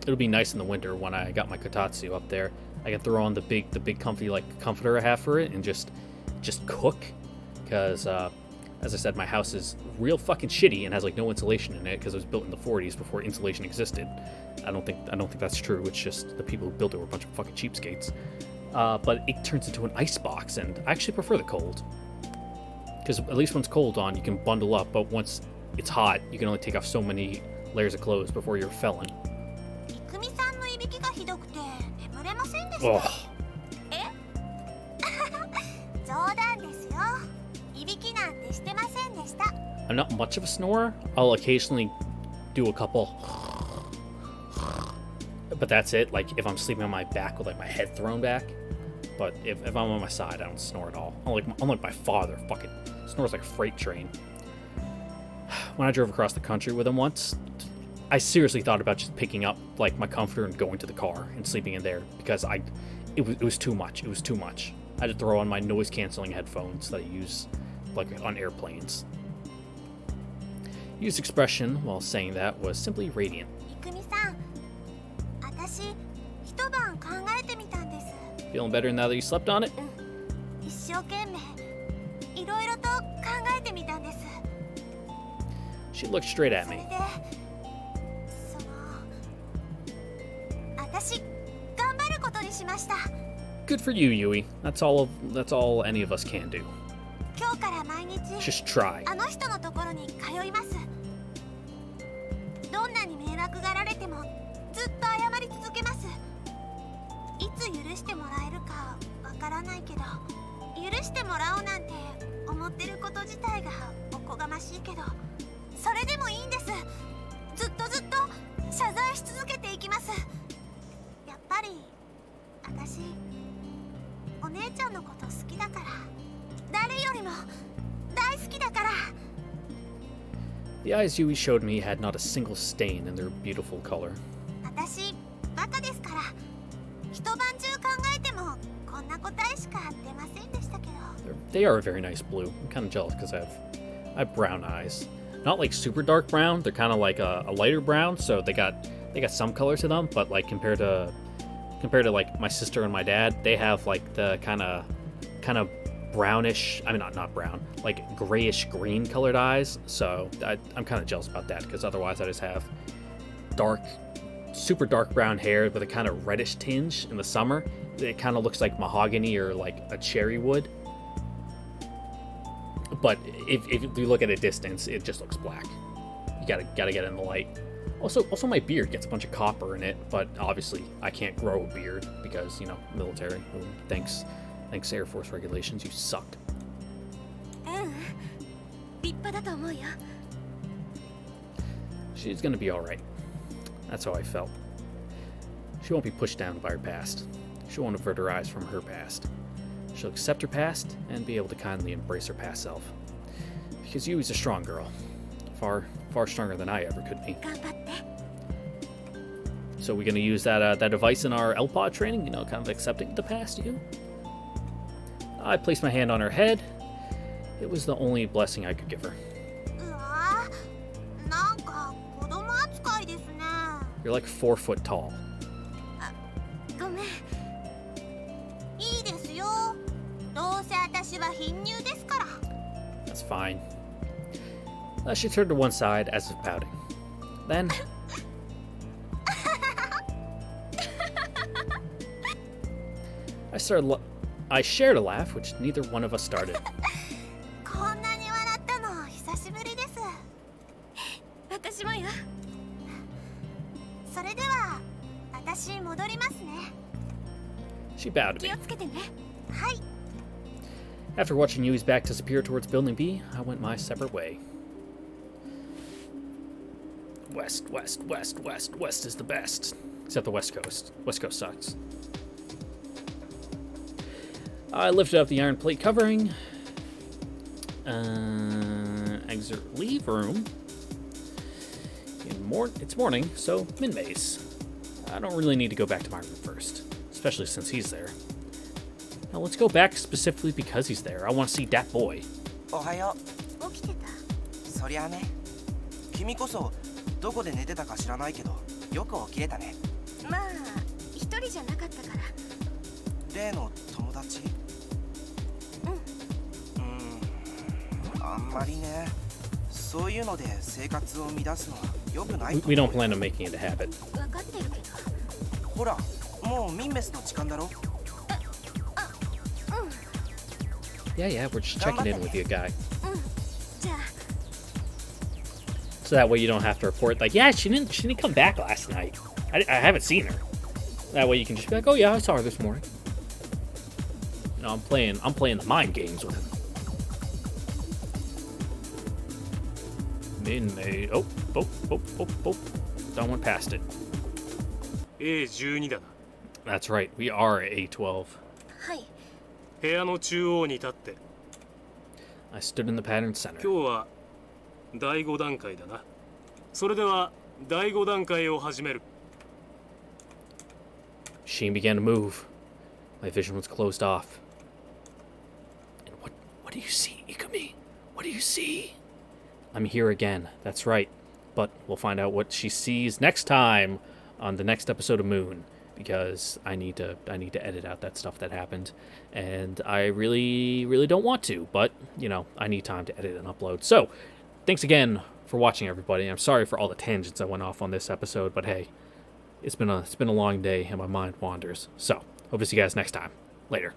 It'll be nice in the winter when I got my kotatsu up there. I can throw on the big comfy like comforter I have for it and just cook. Because as I said, my house is real fucking shitty and has like no insulation in it because it was built in the 40s before insulation existed. I don't think that's true. It's just the people who built it were a bunch of fucking cheapskates. But it turns into an ice box, and I actually prefer the cold. Because at least when it's cold on, you can bundle up, but once it's hot, you can only take off so many layers of clothes before you're a felon. いくみさんのいびきがひどくて眠れませんでした。 Ugh. え？冗談ですよ。いびきなんてしてませんでした。 I'm not much of a snorer. I'll occasionally do a couple. But that's it. Like, if I'm sleeping on my back with, like, my head thrown back. But if I'm on my side, I don't snore at all. Unlike my father, fucking snores like a freight train. When I drove across the country with him once, I seriously thought about just picking up, like, my comforter and going to the car and sleeping in there. Because it was too much. It was too much. I had to throw on my noise-canceling headphones that I use, like, on airplanes. Yu's expression while saying that was simply radiant. いくみさん、私一晩考えてみたんです。 Feeling better now that you slept on it? 一生懸命いろいろと考えてみたんです。 She looked straight at それ me. で、私頑張ることにしました。 Good for you, Yui. That's all any of us can do. 今日から毎日 Just try. あの人のところに通います。どんなに迷惑がられてもずっと謝り続けます。いつ許してもらえるかわからないけど、許してもらおうなんて思ってること自体がおこがましいけど、それでもいいんです。ずっと謝罪し続けていきます。やっぱり私お姉ちゃんのこと好きだから、誰よりも大好きだから。 The eyes Yui showed me had not a single stain in their beautiful color. 私バカですから、一晩中考えてもこんな答えしか出ませんでしたけど。 They are a very nice blue. I'm kind of jealous because I have brown eyes. Not like super dark brown. They're kind of like a lighter brown, so they got some color to them. But like compared to like my sister and my dad, they have like the kind of brownish. I mean, not brown, like grayish green colored eyes. So I'm kind of jealous about that because otherwise I just have super dark brown hair with a kind of reddish tinge in the summer. It kind of looks like mahogany or like a cherry wood. But if you look at a distance, it just looks black. You gotta get in the light. Also my beard gets a bunch of copper in it, but obviously I can't grow a beard because, you know, military. Ooh, thanks Air Force regulations, you sucked. 立派だと思うよ。 She's gonna be alright. That's how I felt. She won't be pushed down by her past. She won't avert her eyes from her past. She'll accept her past and be able to kindly embrace her past self. Because Yui's a strong girl. Far stronger than I ever could be. 頑張って。 So we're gonna use that device in our LPOD training, you know, kind of accepting the past, you? I placed my hand on her head. It was the only blessing I could give her. うわー、なんか子供扱いですね。 You're like 4 foot tall. ごめん。いいですよ。どうせ私は貧乳ですから。 That's fine. She turned to one side as if pouting. Then... I shared a laugh, which neither one of us started. こんなに笑ったの久しぶりです。私もよ。それでは私戻りますね。 She bowed to 気 me. をつけてね。はい。 After watching Yui's back disappear towards Building B, I went my separate way. West is the best. Except the West Coast. West Coast sucks. I lifted up the iron plate covering. Exit leave room. It's morning, so Minmay's. I don't really need to go back to my room first, especially since he's there. Now let's go back specifically because he's there. I want to see that boy. おはよ起きてた。う。そりゃね。君こそどこで寝てたか知らないけど、よく起きれたね。まあ一人じゃなかったから。例の友達？あんまりね。そういうので生活を乱すのは良くないと思う。 We don't plan on making it a habit. 分かってるけど。ほら、もうミンメスの時間だろ。Yeah, we're just checking in with you, guy. じゃあ。 So that way you don't have to report, like, yeah, she didn't come back last night. I haven't seen her. That way you can just be like, oh yeah, I saw her this morning. You know, I'm playing the mind games with him. Min-May. Oh. Don't went past it. A12 だな。 That's right, we are A12. はい。部屋の中央に立って。 I stood in the pattern center. 今日は第5段階だな。それでは第5段階を始める。 Sheen began to move. My vision was closed off. And what do you see, Ikumi? What do you see? I'm here again. That's right. But we'll find out what she sees next time on the next episode of Moon, because I need to edit out that stuff that happened, and I really don't want to, but you know, I need time to edit and upload. So, thanks again for watching, everybody. I'm sorry for all the tangents I went off on this episode, but hey, it's been a long day and my mind wanders. So, hope to see you guys next time. Later.